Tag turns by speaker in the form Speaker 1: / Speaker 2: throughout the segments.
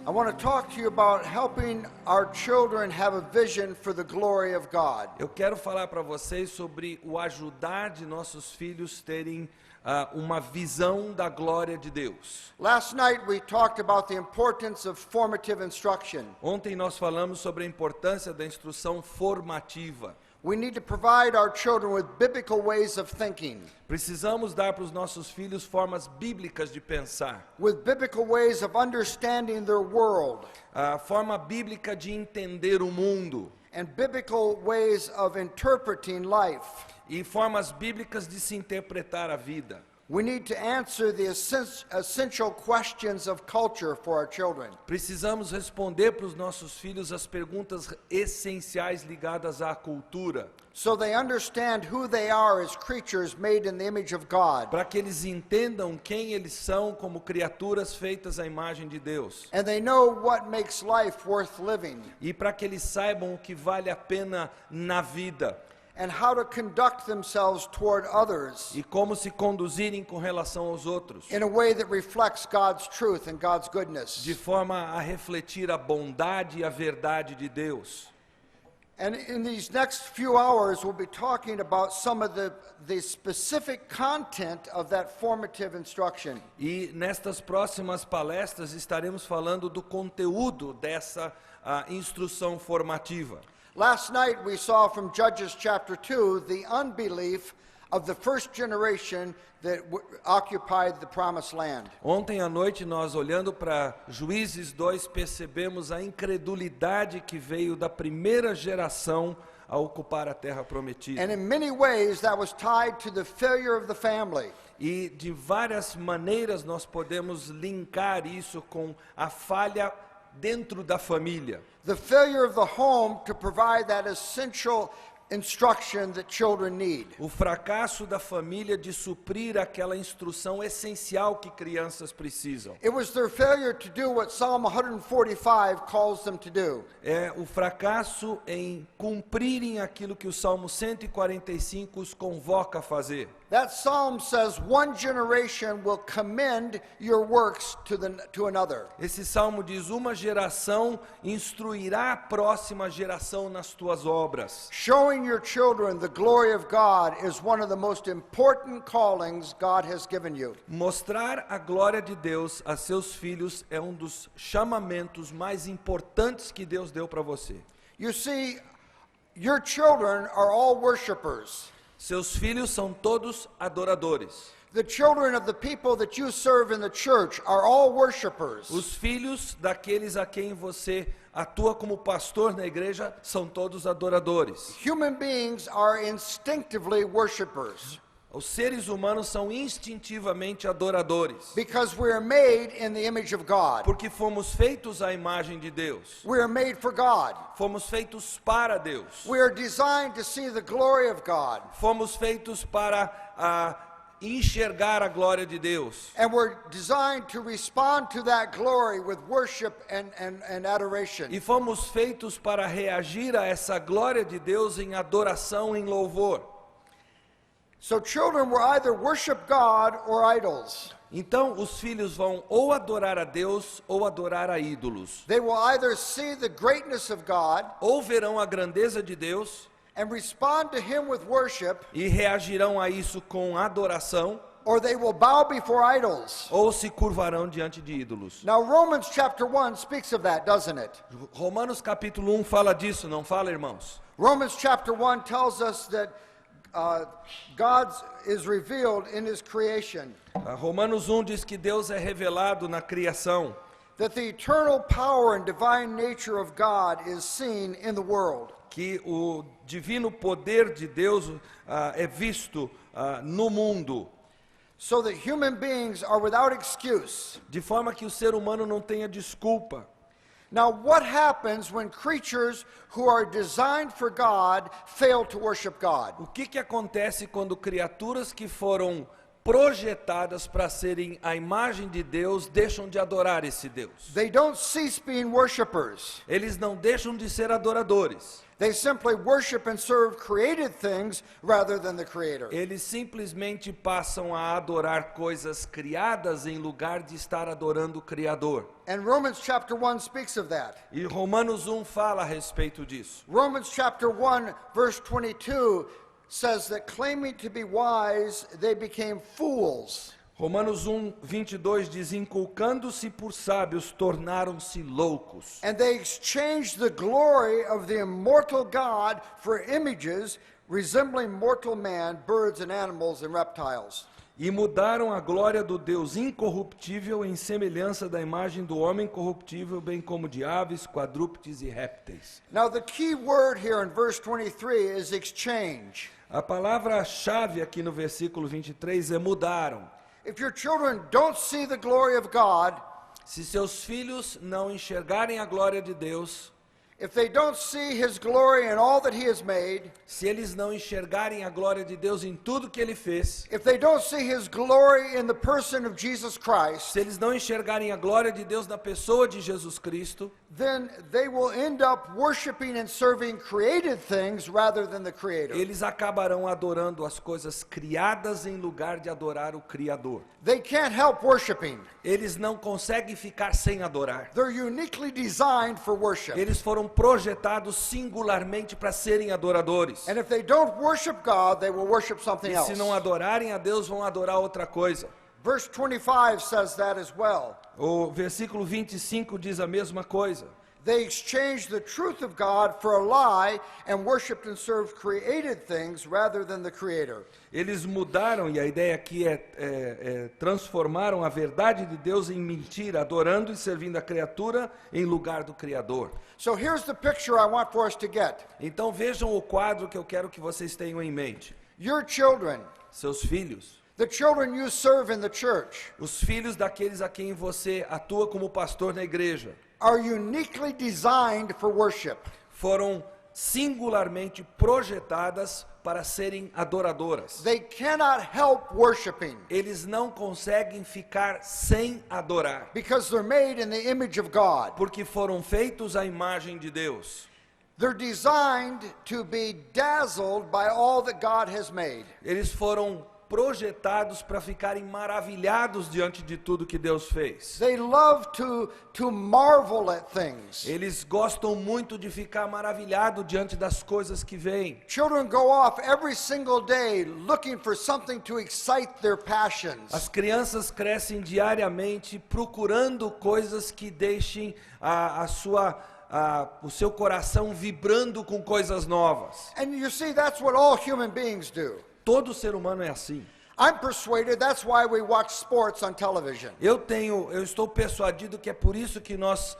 Speaker 1: I want to talk to you about helping our children have a vision for the glory of God.
Speaker 2: Eu quero falar para vocês sobre o ajudar de nossos filhos terem uma visão da glória de Deus.
Speaker 1: Last night we talked about the importance of formative instruction.
Speaker 2: Ontem nós falamos sobre a importância da instrução formativa.
Speaker 1: We need to provide our children with biblical ways of thinking,
Speaker 2: Precisamos dar para os nossos filhos formas bíblicas de pensar,
Speaker 1: with biblical ways of understanding their world,
Speaker 2: a forma bíblica de entender o mundo
Speaker 1: and biblical ways of interpreting life.
Speaker 2: e formas bíblicas de se interpretar a vida.
Speaker 1: We need to answer the essential questions of culture for our children.
Speaker 2: Precisamos responder para os nossos filhos as perguntas essenciais ligadas à cultura,
Speaker 1: So they understand who they are as creatures made in the image of God.
Speaker 2: para que eles entendam quem eles são como criaturas feitas à imagem de Deus.
Speaker 1: And they know what makes life worth living
Speaker 2: E para que eles saibam o que vale a pena na vida
Speaker 1: and how to conduct themselves toward others
Speaker 2: e como se conduzirem com relação aos outros,
Speaker 1: in a way that reflects God's truth and God's goodness.
Speaker 2: de forma a refletir a bondade e a verdade de Deus.
Speaker 1: And in these next few hours, we'll be talking about some of the specific content of that formative instruction.
Speaker 2: E nestas próximas palestras estaremos falando do conteúdo dessa instrução formativa.
Speaker 1: Last night we saw from Judges chapter 2 the unbelief of the first generation that occupied the promised land.
Speaker 2: Ontem à noite nós, olhando para Juízes 2, percebemos a incredulidade que veio da primeira geração a ocupar a terra prometida.
Speaker 1: And in many ways that was tied to the failure of the family.
Speaker 2: E de várias maneiras nós podemos linkar isso com a falha dentro da família.
Speaker 1: The failure of the home to provide that essential instruction that children need.
Speaker 2: O fracasso da família de suprir aquela instrução essencial que crianças precisam.
Speaker 1: It was their failure to do what Psalm 145 calls them to do.
Speaker 2: É o fracasso em cumprirem aquilo que o Salmo 145 os convoca a fazer.
Speaker 1: That psalm says one generation will commend your works to another.
Speaker 2: Esse salmo diz: uma geração instruirá a próxima geração nas tuas obras.
Speaker 1: Showing your children the glory of God is one of the most important callings God has given you.
Speaker 2: Mostrar a glória de Deus a seus filhos é um dos chamamentos mais importantes que Deus deu para você.
Speaker 1: You see, your children are all worshipers.
Speaker 2: Seus filhos são todos adoradores.
Speaker 1: The children of the people that you serve in the church are all worshipers.
Speaker 2: Os filhos daqueles a quem você atua como pastor na igreja são todos adoradores.
Speaker 1: Human beings are instinctively worshipers
Speaker 2: Os seres humanos são instintivamente adoradores,
Speaker 1: because we are made in the image of God.
Speaker 2: porque fomos feitos à imagem de Deus.
Speaker 1: We are made for God.
Speaker 2: Fomos feitos para Deus.
Speaker 1: We are designed to see the glory of God.
Speaker 2: Fomos feitos para enxergar a glória de Deus.
Speaker 1: And we're designed to respond to that glory with worship and adoration.
Speaker 2: E fomos feitos para reagir a essa glória de Deus em adoração, em louvor.
Speaker 1: So children will either worship God or idols.
Speaker 2: Então os filhos vão ou adorar a Deus ou adorar a ídolos.
Speaker 1: They will either see the greatness of God
Speaker 2: Ou verão a grandeza de Deus
Speaker 1: and respond to Him with worship,
Speaker 2: e reagirão a isso com adoração,
Speaker 1: or they will bow before idols.
Speaker 2: ou se curvarão diante de ídolos.
Speaker 1: Now Romans chapter 1 speaks of that, doesn't it?
Speaker 2: Romanos capítulo 1 fala disso, não fala, irmãos?
Speaker 1: Romans chapter 1 tells us that God is revealed in His creation,
Speaker 2: Romanos 1 diz que Deus é revelado na criação,
Speaker 1: that the eternal power and divine nature of God is seen in the world.
Speaker 2: que o divino poder de Deus é visto no mundo,
Speaker 1: So that human beings are without excuse.
Speaker 2: de forma que o ser humano não tenha desculpa.
Speaker 1: Now, what happens when creatures who are designed for God fail to worship God?
Speaker 2: O que acontece quando criaturas que foram projetadas para serem a imagem de Deus deixam de adorar esse Deus?
Speaker 1: They don't cease being worshipers.
Speaker 2: Eles não deixam de ser adoradores.
Speaker 1: They simply worship and serve created things rather than the Creator.
Speaker 2: Eles simplesmente passam a adorar coisas criadas em lugar de estar adorando o Criador.
Speaker 1: And Romans chapter 1 speaks of that.
Speaker 2: E Romanos 1 fala a respeito disso.
Speaker 1: Romans chapter 1 verse 22 says that claiming to be wise, they became fools.
Speaker 2: Romanos 1, 22 diz, inculcando-se por sábios, tornaram-se loucos.
Speaker 1: And they exchanged the glory of the immortal God for images resembling mortal man, birds and animals and reptiles.
Speaker 2: E mudaram a glória do Deus incorruptível em semelhança da imagem do homem corruptível, bem como de aves, quadrúpedes e répteis.
Speaker 1: Now the key word here in verse 23 is exchange.
Speaker 2: A palavra-chave aqui no versículo 23 é mudaram.
Speaker 1: If your children don't see the glory of God,
Speaker 2: Se seus filhos não enxergarem a glória de Deus,
Speaker 1: if they don't see His glory in all that He has made,
Speaker 2: se eles não enxergarem a glória de Deus em tudo que Ele fez,
Speaker 1: if they don't see His glory in the person of Jesus Christ,
Speaker 2: se eles não enxergarem a glória de Deus na pessoa de Jesus Cristo,
Speaker 1: then they will end up worshiping and serving created things rather than the Creator.
Speaker 2: eles acabarão adorando as coisas criadas em lugar de adorar o Criador.
Speaker 1: They can't help worshiping.
Speaker 2: Eles não conseguem ficar sem adorar.
Speaker 1: They're uniquely designed for worship.
Speaker 2: Eles foram projetados singularmente para serem adoradores.
Speaker 1: And if they don't worship God, they will worship something
Speaker 2: E
Speaker 1: else.
Speaker 2: se não adorarem a Deus, vão adorar outra coisa.
Speaker 1: Verse 25 says that as well.
Speaker 2: O versículo 25 diz a mesma coisa.
Speaker 1: They exchanged the truth of God for a lie and worshiped and served created things rather than the Creator.
Speaker 2: Eles mudaram, e a ideia aqui transformaram a verdade de Deus em mentira, adorando e servindo a criatura em lugar do Criador.
Speaker 1: So here's the picture I want for us to get.
Speaker 2: Então vejam o quadro que eu quero que vocês tenham em mente.
Speaker 1: Your children,
Speaker 2: Seus filhos,
Speaker 1: the children you serve in the church,
Speaker 2: os filhos daqueles a quem você atua como pastor na igreja,
Speaker 1: are uniquely designed for worship.
Speaker 2: foram singularmente projetadas para serem adoradoras.
Speaker 1: They cannot help worshiping
Speaker 2: Eles não conseguem ficar sem adorar,
Speaker 1: because they're made in the image of God.
Speaker 2: porque foram feitos à imagem de Deus.
Speaker 1: They're designed to be dazzled by all that God has made.
Speaker 2: Eles foram projetados para ficarem maravilhados diante de tudo que Deus fez.
Speaker 1: They love to marvel at things.
Speaker 2: Eles gostam muito de ficar maravilhado diante das coisas que vêm.
Speaker 1: Children go off every single day looking for something to excite their passions.
Speaker 2: As crianças crescem diariamente procurando coisas que deixem o seu coração vibrando com coisas novas.
Speaker 1: And you see, that's what all human beings do.
Speaker 2: Todo ser humano é assim.
Speaker 1: I'm persuaded that's why we watch sports on television.
Speaker 2: Eu estou persuadido que é por isso que nós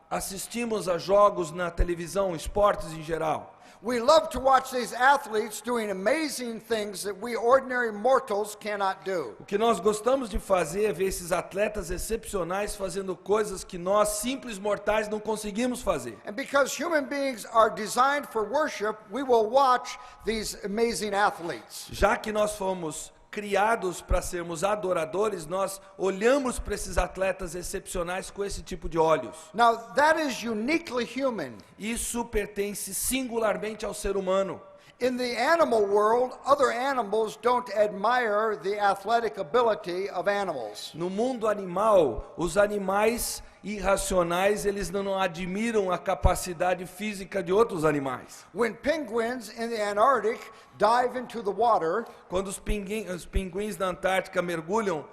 Speaker 2: assistimos a jogos na televisão, esportes em geral.
Speaker 1: We love to watch these athletes doing amazing things that we ordinary mortals cannot do.
Speaker 2: O que nós gostamos de fazer é ver esses atletas excepcionais fazendo coisas que nós, simples mortais, não conseguimos fazer.
Speaker 1: And because human beings are designed for worship, we will watch these amazing athletes.
Speaker 2: Já que nós fomos criados para sermos adoradores, nós olhamos para esses atletas excepcionais com esse tipo de olhos.
Speaker 1: Now, that is uniquely human.
Speaker 2: Isso pertence singularmente ao ser humano.
Speaker 1: In the animal world, other animals don't admire the athletic ability of animals.
Speaker 2: No mundo animal, os animais irracionais, eles não admiram a capacidade física de outros animais.
Speaker 1: When penguins in the Antarctic dive into the water,
Speaker 2: Quando os pinguins da Antártica mergulham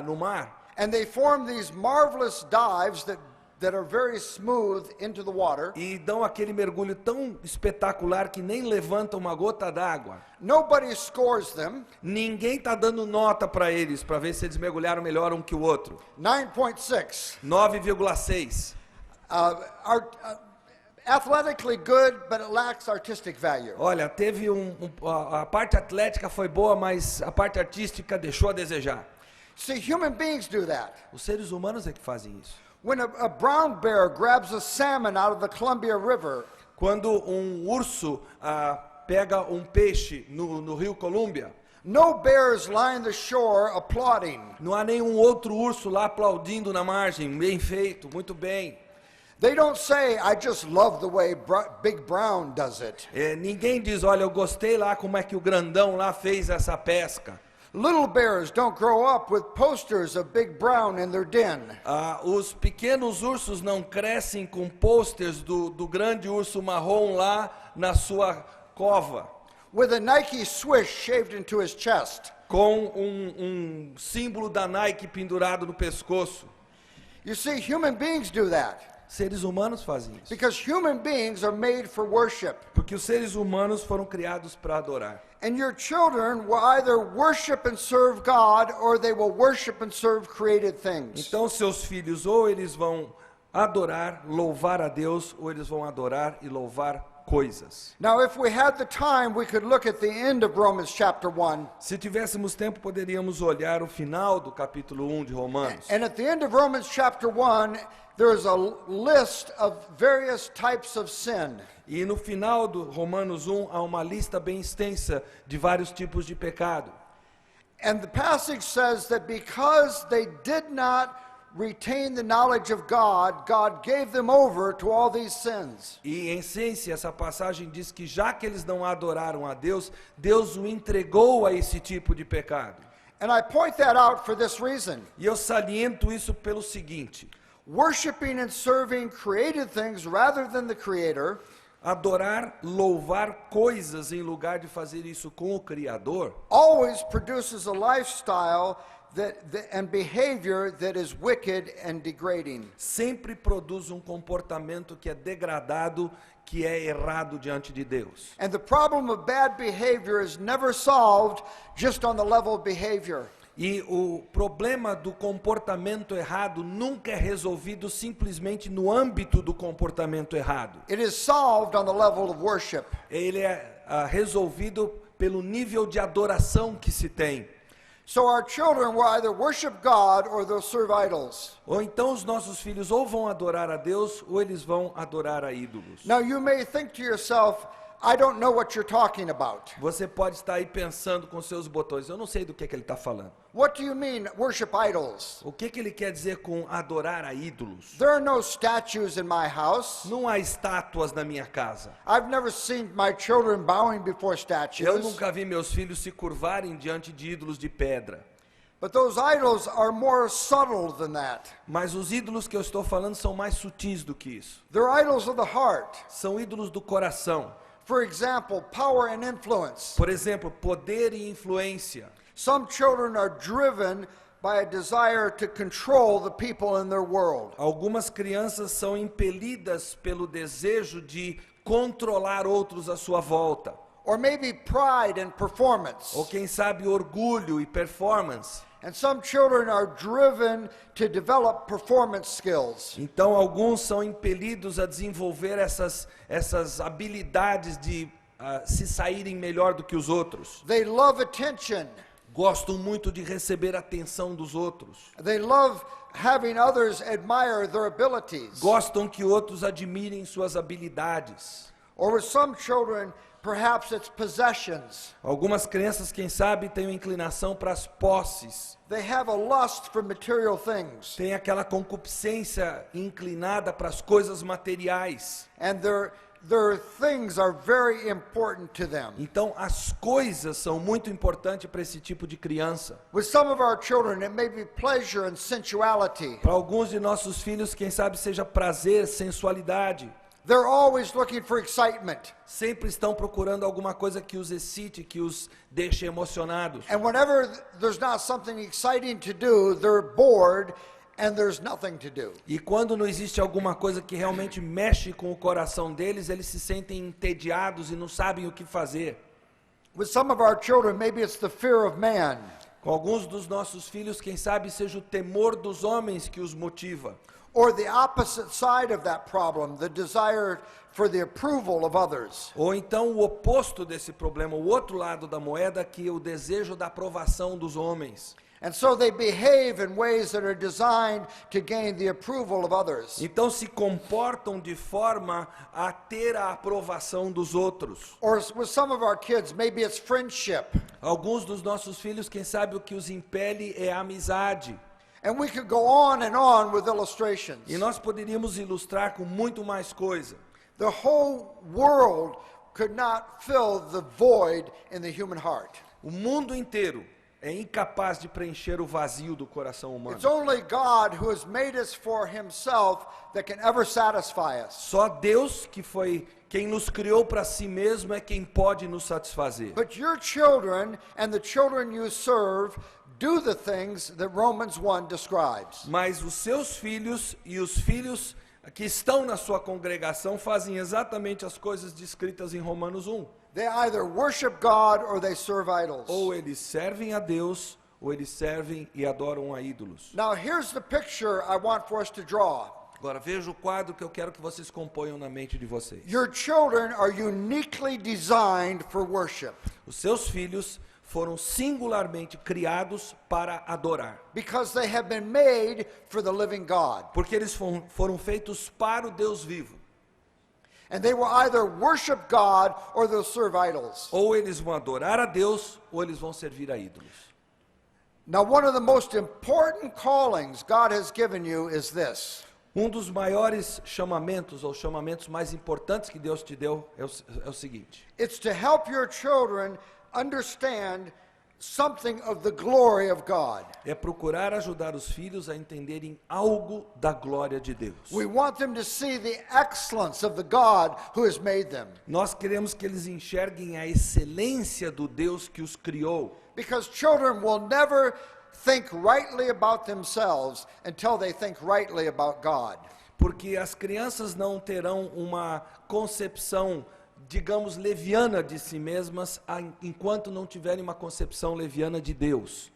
Speaker 2: no mar,
Speaker 1: and they form these marvelous dives that are very smooth into the water,
Speaker 2: e dão aquele mergulho tão espetacular que nem levantam uma gota d'água,
Speaker 1: nobody scores them.
Speaker 2: ninguém está dando nota para eles, para ver se eles mergulharam melhor um que o outro.
Speaker 1: 9.6.
Speaker 2: 9,6.
Speaker 1: Athletically good, but it lacks artistic value.
Speaker 2: Olha, teve a parte atlética foi boa, mas a parte artística deixou a desejar.
Speaker 1: See, human beings do that.
Speaker 2: Os seres humanos é que fazem isso.
Speaker 1: When a brown bear grabs a salmon out of the Columbia River,
Speaker 2: Quando um urso pega um peixe no rio Colômbia,
Speaker 1: no bears line the shore applauding.
Speaker 2: não há nenhum outro urso lá aplaudindo na margem. Bem feito, muito bem.
Speaker 1: They don't say, I just love the way Big Brown does it.
Speaker 2: Ninguém diz, olha, eu gostei lá como é que o grandão lá fez essa pesca.
Speaker 1: Little bears don't grow up with posters of Big Brown in their den.
Speaker 2: Os pequenos ursos não crescem com posters do grande urso marrom lá na sua cova,
Speaker 1: With a Nike swish shaved into his chest.
Speaker 2: com um símbolo da Nike pendurado no pescoço.
Speaker 1: You see, human beings do that.
Speaker 2: Seres humanos fazem isso.
Speaker 1: Because human beings are made for worship.
Speaker 2: Porque os seres humanos foram criados para adorar.
Speaker 1: And your children will either worship and serve God or they will worship and serve created things.
Speaker 2: Então seus filhos ou eles vão adorar, louvar a Deus, ou eles vão adorar e louvar coisas.
Speaker 1: Now, if we had the time, we could look at the end of Romans chapter 1.
Speaker 2: Se tivéssemos tempo, poderíamos olhar o final do capítulo 1 de Romanos.
Speaker 1: And at the end of Romans chapter 1, there's a list of various types of sin.
Speaker 2: E no final do Romanos 1 há uma lista bem extensa de vários tipos de pecado.
Speaker 1: And the passage says that because they did not retain the knowledge of God, God gave them over to all these sins.
Speaker 2: E em essência, essa passagem diz que já que eles não adoraram a Deus, Deus o entregou a esse tipo de pecado.
Speaker 1: And I point that out for this reason.
Speaker 2: E eu saliento isso pelo seguinte:
Speaker 1: Worshiping and serving created things rather than the Creator
Speaker 2: adorar, louvar coisas em lugar de fazer isso com o Criador,
Speaker 1: always produces a lifestyle and behavior that is wicked and degrading.
Speaker 2: sempre produz um comportamento que é degradado, que é errado diante de Deus.
Speaker 1: And the problem of bad behavior is never solved just on the level of behavior.
Speaker 2: E o problema do comportamento errado nunca é resolvido simplesmente no âmbito do comportamento errado.
Speaker 1: It is solved on the level of worship.
Speaker 2: Ele é resolvido pelo nível de adoração que se tem.
Speaker 1: So our children will either worship God or they'll serve idols.
Speaker 2: Ou então os nossos filhos ou vão adorar a Deus ou eles vão adorar a ídolos.
Speaker 1: Now you may think to yourself, I don't know what you're talking about.
Speaker 2: Você pode estar aí pensando com seus botões, eu não sei do que ele está falando.
Speaker 1: What do you mean, worship idols?
Speaker 2: O que ele quer dizer com adorar a ídolos?
Speaker 1: There are no statues in my house.
Speaker 2: Não há estátuas na minha casa.
Speaker 1: I've never seen my children bowing before
Speaker 2: Eu
Speaker 1: statues.
Speaker 2: nunca vi meus filhos se curvarem diante de ídolos de pedra.
Speaker 1: But those idols are more subtle than that.
Speaker 2: Mas os ídolos que eu estou falando são mais sutis do que isso.
Speaker 1: They're idols of the heart.
Speaker 2: São ídolos do coração.
Speaker 1: For example, power and influence.
Speaker 2: Por exemplo, poder e influência.
Speaker 1: Some children are driven by a desire to control the people in their world.
Speaker 2: Algumas crianças são impelidas pelo desejo de controlar outros à sua volta.
Speaker 1: Or maybe pride and performance.
Speaker 2: Ou quem sabe orgulho e performance.
Speaker 1: And some children are driven to develop performance skills.
Speaker 2: Então alguns são impelidos a desenvolver essas habilidades de se saírem melhor do que os outros.
Speaker 1: They love attention.
Speaker 2: Gostam muito de receber a atenção dos outros.
Speaker 1: They love having others admire their abilities.
Speaker 2: Gostam que outros admirem suas habilidades.
Speaker 1: Or with some children, perhaps it's possessions.
Speaker 2: Algumas crianças, quem sabe, têm uma inclinação para as posses.
Speaker 1: They have a lust for material things.
Speaker 2: Tem aquela concupiscência inclinada para as coisas materiais.
Speaker 1: And their things are very important to them.
Speaker 2: Então as coisas são muito importantes para esse tipo de criança.
Speaker 1: With some of our children, it may be pleasure and sensuality.
Speaker 2: Para alguns de nossos filhos, quem sabe seja prazer, sensualidade.
Speaker 1: They're always looking for excitement.
Speaker 2: Sempre estão procurando alguma coisa que os excite, que os deixe emocionados.
Speaker 1: And whenever there's not something exciting to do, they're bored and there's nothing to do.
Speaker 2: E quando não existe alguma coisa que realmente mexe com o coração deles, eles se sentem entediados e não sabem o que fazer.
Speaker 1: With some of our children, maybe it's the fear of man.
Speaker 2: Com alguns dos nossos filhos, quem sabe seja o temor dos homens que os motiva.
Speaker 1: Or the opposite side of that problem, the desire for the approval of others.
Speaker 2: Ou então o oposto desse problema, o outro lado da moeda, que é o desejo da aprovação dos homens.
Speaker 1: And so they behave in ways that are designed to gain the approval of others.
Speaker 2: Então se comportam de forma a ter a aprovação dos outros.
Speaker 1: Or with some of our kids, maybe it's friendship.
Speaker 2: Alguns dos nossos filhos, quem sabe o que os impele é a amizade.
Speaker 1: And we could go on and on with illustrations.
Speaker 2: E nós poderíamos ilustrar com muito mais coisa.
Speaker 1: The whole world could not fill the void in the human heart.
Speaker 2: O mundo inteiro é incapaz de preencher o vazio do coração humano.
Speaker 1: It's only God who has made us for himself that can ever satisfy us.
Speaker 2: Só Deus, que foi quem nos criou para si mesmo, é quem pode nos satisfazer.
Speaker 1: But your children and the children you serve do the things that Romans 1 describes.
Speaker 2: Mas os seus filhos e os filhos que estão na sua congregação fazem exatamente as coisas descritas em Romanos 1.
Speaker 1: They either worship God or they serve idols.
Speaker 2: Ou eles servem a Deus, ou eles servem e adoram a ídolos.
Speaker 1: Now here's the picture I want for us to draw.
Speaker 2: Agora veja o quadro que eu quero que vocês componham na mente de vocês.
Speaker 1: Your children are uniquely designed for worship
Speaker 2: Os seus filhos foram singularmente criados para adorar.
Speaker 1: because they have been made for the living God.
Speaker 2: Porque eles foram feitos para o Deus vivo.
Speaker 1: And they will either worship God or they'll serve idols.
Speaker 2: Ou eles vão adorar a Deus, ou eles vão servir a ídolos.
Speaker 1: Now, one of the most important callings God has given you is this.
Speaker 2: Dos maiores chamamentos, ou chamamentos mais importantes que Deus te deu, é o seguinte.
Speaker 1: It's to help your children understand something of the glory of God.
Speaker 2: É procurar ajudar os filhos a entenderem algo da glória de Deus.
Speaker 1: We want them to see the excellence of the God who has made them.
Speaker 2: Nós queremos que eles enxerguem a excelência do Deus que os criou.
Speaker 1: Because children will never think rightly about themselves until they think rightly about God.
Speaker 2: Porque as crianças não terão uma concepção, digamos, leviana de si mesmas, enquanto não tiverem uma concepção leviana de Deus.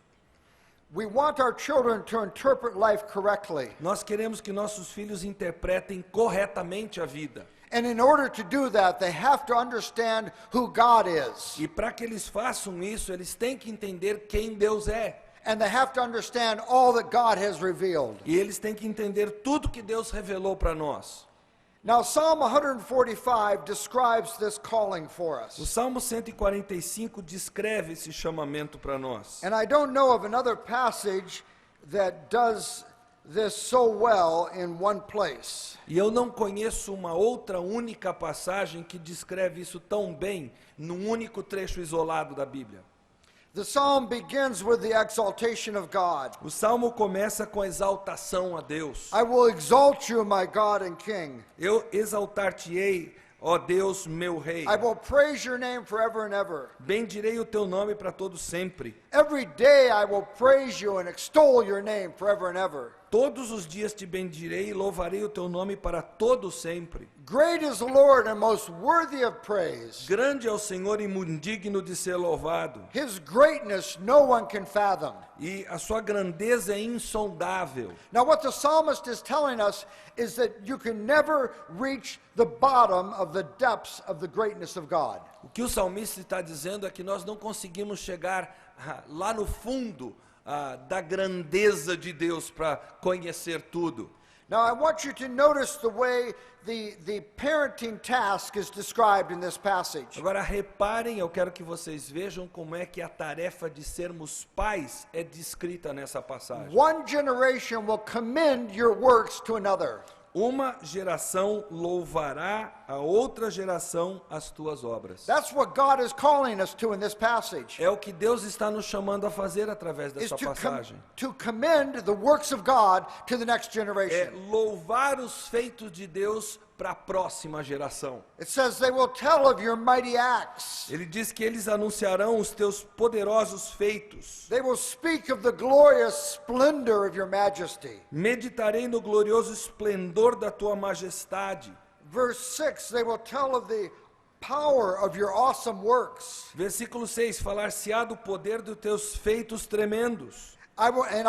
Speaker 1: We want our children to interpret life correctly.
Speaker 2: Nós queremos que nossos filhos interpretem corretamente a vida.
Speaker 1: And in order to do that, they have to understand who God is.
Speaker 2: E para que eles façam isso, eles têm que entender quem Deus é.
Speaker 1: And they have to understand all that God has revealed.
Speaker 2: E eles têm que entender tudo que Deus revelou para nós.
Speaker 1: Now, Psalm 145 describes this calling for
Speaker 2: O
Speaker 1: us.
Speaker 2: Salmo 145 descreve esse chamamento para nós.
Speaker 1: And I don't know of another passage that does this so well in one place.
Speaker 2: E eu não conheço uma outra única passagem que descreve isso tão bem num único trecho isolado da Bíblia.
Speaker 1: The psalm begins with the exaltation of God.
Speaker 2: O Salmo começa com a exaltação a Deus.
Speaker 1: I will exalt you, my God and King.
Speaker 2: Eu exaltar-te-ei, ó Deus, meu Rei.
Speaker 1: I will praise your name forever and ever.
Speaker 2: Bendirei o teu nome para todo sempre.
Speaker 1: Every day I will praise you and extol your name forever and ever.
Speaker 2: Todos os dias te bendirei e louvarei o teu nome para todo sempre.
Speaker 1: Great is the Lord and most worthy of praise.
Speaker 2: Grande é o Senhor e muito digno de ser louvado.
Speaker 1: His greatness no one can fathom.
Speaker 2: E a sua grandeza é insondável.
Speaker 1: Now what the psalmist is telling us is that you can never reach the bottom of the depths of the greatness of God.
Speaker 2: O que o salmista está dizendo é que nós não conseguimos chegar lá no fundo da grandeza de Deus para conhecer tudo.
Speaker 1: Now I want you to notice the way the parenting task is described in this passage.
Speaker 2: Agora reparem, eu quero que vocês vejam como é que a tarefa de sermos pais é descrita nessa passagem.
Speaker 1: One generation will commend your works to another.
Speaker 2: Uma geração louvará a outra geração as tuas obras.
Speaker 1: That's what God is calling us to in this passage.
Speaker 2: É o que Deus está nos chamando a fazer através
Speaker 1: Is
Speaker 2: dessa passagem.
Speaker 1: to commend the works of God to the next
Speaker 2: É
Speaker 1: generation.
Speaker 2: louvar os feitos de Deus para a próxima geração.
Speaker 1: It says they will tell of your mighty acts.
Speaker 2: Ele diz que eles anunciarão os teus poderosos feitos.
Speaker 1: They will speak of the glorious splendor of your majesty.
Speaker 2: Meditarei no glorioso esplendor da tua majestade.
Speaker 1: Verse 6, they will tell of the power of your awesome works.
Speaker 2: Versículo 6, falar-se-á do poder dos teus feitos tremendos.
Speaker 1: I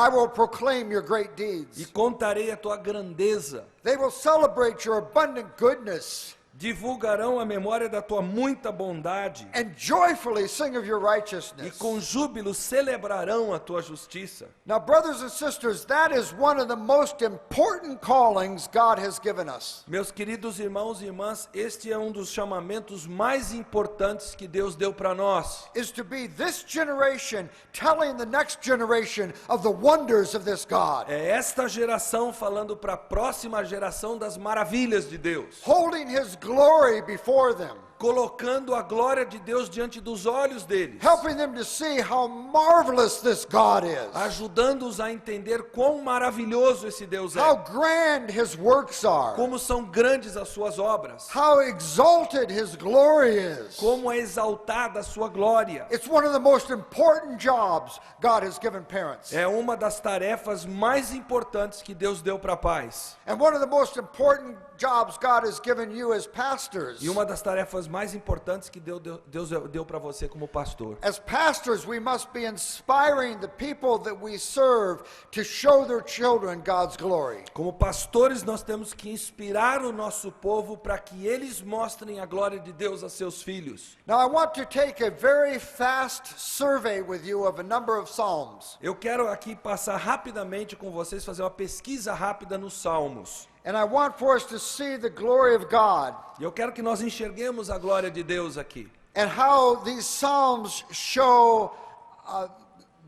Speaker 1: will proclaim your great
Speaker 2: E
Speaker 1: deeds.
Speaker 2: contarei a tua grandeza.
Speaker 1: They will celebrate your abundant goodness.
Speaker 2: divulgarão a memória da tua muita bondade,
Speaker 1: and joyfully sing of your
Speaker 2: e
Speaker 1: righteousness.
Speaker 2: com júbilo celebrarão a tua justiça.
Speaker 1: Now, brothers and sisters, that is one of the most important callings God has given us.
Speaker 2: Meus queridos irmãos e irmãs, este é um dos chamamentos mais importantes que Deus deu para nós.
Speaker 1: Is to be this generation telling the next generation of the wonders of this God.
Speaker 2: É esta geração falando para a próxima geração das maravilhas de Deus,
Speaker 1: Holding His glory before them.
Speaker 2: colocando a glória de Deus diante dos olhos deles,
Speaker 1: Helping them to see how marvelous this God is.
Speaker 2: ajudando-os a entender quão maravilhoso esse Deus
Speaker 1: How
Speaker 2: é,
Speaker 1: grand His works are.
Speaker 2: como são grandes as suas obras,
Speaker 1: How exalted His glory is.
Speaker 2: como é exaltada a sua glória.
Speaker 1: It's one of the most important jobs God has given parents.
Speaker 2: É uma das tarefas mais importantes que Deus deu para pais.
Speaker 1: And one of the most important jobs God has given you as pastors.
Speaker 2: E uma das tarefas mais importantes que Deus deu para você como pastor.
Speaker 1: As pastors, we must be inspiring the people that we serve to show their children God's glory.
Speaker 2: Como pastores, nós temos que inspirar o nosso povo para que eles mostrem a glória de Deus a seus filhos.
Speaker 1: Now, I want to take a very fast survey with you of a number of Psalms.
Speaker 2: Eu quero aqui passar rapidamente com vocês, fazer uma pesquisa rápida nos Salmos.
Speaker 1: And I want for us to see the glory of God
Speaker 2: E eu quero que nós enxerguemos a glória de Deus aqui.
Speaker 1: and how these Psalms show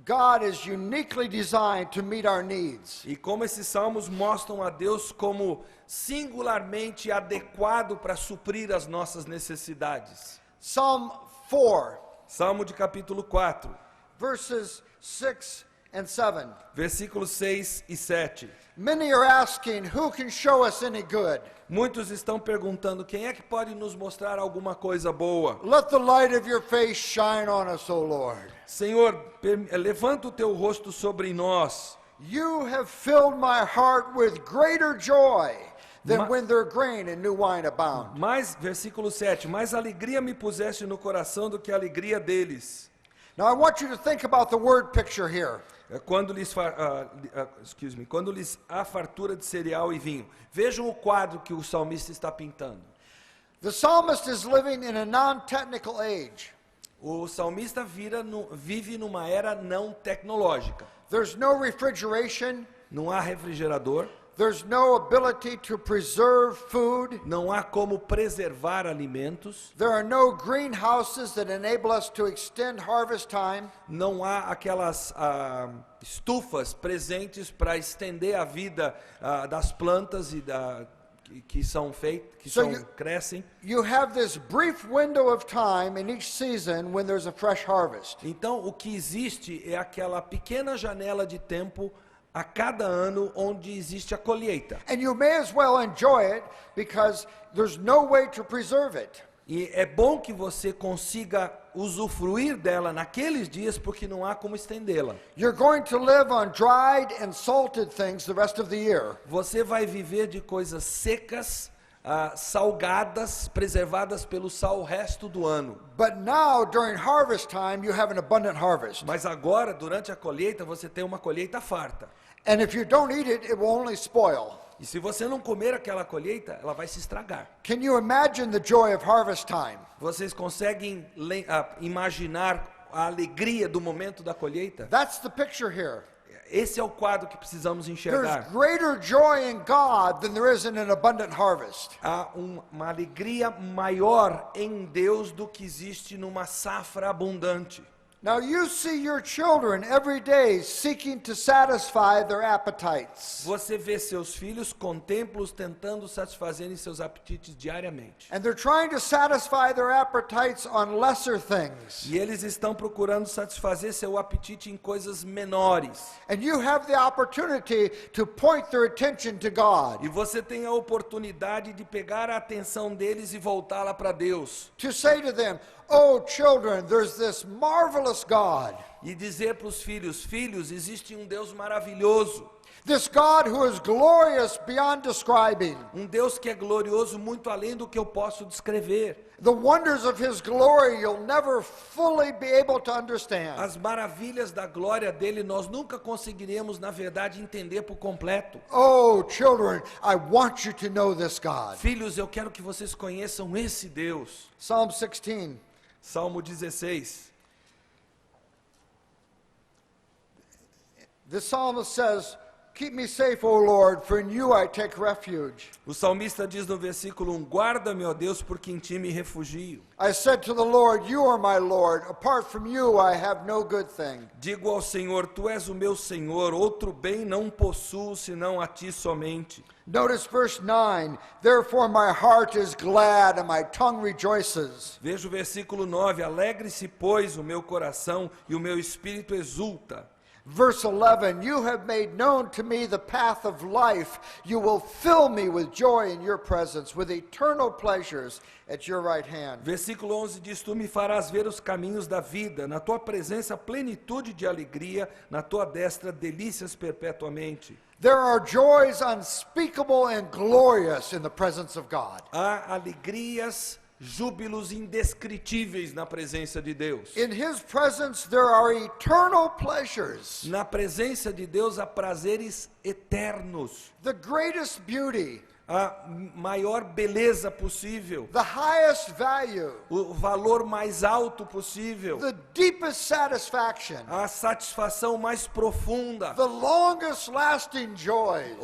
Speaker 1: God is uniquely designed to meet our needs.
Speaker 2: E como esses salmos mostram a Deus como singularmente adequado para suprir as nossas necessidades.
Speaker 1: Psalm 4,
Speaker 2: Salmo de capítulo 4,
Speaker 1: verses 6 and 7.
Speaker 2: versículos 6 e 7.
Speaker 1: Many are asking, who can show us any good?
Speaker 2: Muitos estão perguntando, quem é que pode nos mostrar alguma coisa boa?
Speaker 1: Let the light of your face shine on us, O Lord.
Speaker 2: Senhor, levanta o teu rosto sobre nós.
Speaker 1: You have filled my heart with greater joy than
Speaker 2: Ma-
Speaker 1: when their grain and new wine abound.
Speaker 2: Versículo 7, mais alegria me puseste no coração do que a alegria deles.
Speaker 1: Now I want you to think about the word picture here.
Speaker 2: Quando lhes há fartura de cereal e vinho. Vejam o quadro que o salmista está pintando.
Speaker 1: The psalmist is living in a non-technical age.
Speaker 2: O salmista vive numa era não tecnológica.
Speaker 1: There's no refrigeration.
Speaker 2: Não há refrigerador,
Speaker 1: There's no ability to preserve food.
Speaker 2: não há como preservar alimentos,
Speaker 1: There are no greenhouses that enable us to extend harvest time.
Speaker 2: não há aquelas estufas presentes para estender a vida das plantas que são feitas, crescem.
Speaker 1: You have this brief window of time in each season when there's a fresh harvest.
Speaker 2: Então, o que existe é aquela pequena janela de tempo a cada ano onde existe a colheita.
Speaker 1: And you may as well enjoy it because there's no way to preserve it.
Speaker 2: E é bom que você consiga usufruir dela naqueles dias, porque não há como estendê-la.
Speaker 1: You're going to live on dried and salted things the rest of the year.
Speaker 2: Você vai viver de coisas secas, salgadas, preservadas pelo sal o resto do ano.
Speaker 1: But now, during harvest time, you have an abundant harvest.
Speaker 2: Mas agora, durante a colheita, você tem uma colheita farta.
Speaker 1: And if you don't eat it, it will only spoil.
Speaker 2: E se você não comer aquela colheita, ela vai se estragar.
Speaker 1: Can you imagine the joy of harvest time?
Speaker 2: Vocês conseguem imaginar a alegria do momento da colheita?
Speaker 1: That's the picture here.
Speaker 2: Esse é o quadro que precisamos enxergar.
Speaker 1: There's greater joy in God than there is in an abundant harvest.
Speaker 2: Há uma alegria maior em Deus do que existe numa safra abundante.
Speaker 1: Now you see your children every day seeking to satisfy their appetites.
Speaker 2: Você vê seus filhos, contempla-os tentando satisfazerem seus apetites diariamente.
Speaker 1: And they're trying to satisfy their appetites on lesser things.
Speaker 2: E eles estão procurando satisfazer seu apetite em coisas menores.
Speaker 1: And you have the opportunity to point their attention to God.
Speaker 2: E você tem a oportunidade de pegar a atenção deles e voltá-la para Deus.
Speaker 1: To say to them, oh children, there's this marvelous God.
Speaker 2: E dizer para os filhos, filhos, existe um Deus maravilhoso.
Speaker 1: This God who is glorious beyond describing.
Speaker 2: Deus que é glorioso muito além do que eu posso descrever.
Speaker 1: The wonders of his glory you'll never fully be able to understand.
Speaker 2: As maravilhas da glória dele nós nunca conseguiremos, na verdade, entender por completo.
Speaker 1: Oh, children, I want you to know this God.
Speaker 2: Filhos, eu quero que vocês conheçam esse Deus.
Speaker 1: Psalm 16.
Speaker 2: Salmo 16.
Speaker 1: The psalmist says, "Keep me safe, O Lord, for in you I take refuge."
Speaker 2: O salmista diz no versículo 1, guarda-me, ó Deus, porque em ti me refugio.
Speaker 1: I said to the Lord, "You are my Lord. Apart from you I have no good thing."
Speaker 2: Digo ao Senhor, tu és o meu Senhor, outro bem não possuo, senão a ti somente.
Speaker 1: Notice verse 9. Therefore my heart is glad and my tongue rejoices.
Speaker 2: Veja o versículo 9, alegre-se, pois, o meu coração e o meu espírito exulta.
Speaker 1: Verse 11, you have made known to me the path of life. You will fill me with joy in your presence, with eternal pleasures at your right hand.
Speaker 2: Versículo 11 diz, tu me farás ver os caminhos da vida, na tua presença plenitude de alegria, na tua destra delícias perpetuamente.
Speaker 1: There are joys unspeakable and glorious in the presence of God.
Speaker 2: Há alegrias, júbilos indescritíveis na presença de Deus.
Speaker 1: In his presence there are eternal pleasures.
Speaker 2: Na presença de Deus há prazeres eternos.
Speaker 1: The greatest beauty.
Speaker 2: A maior beleza possível.
Speaker 1: The highest value.
Speaker 2: O valor mais alto possível.
Speaker 1: The deepest satisfaction.
Speaker 2: A satisfação mais profunda.
Speaker 1: The longest lasting joys.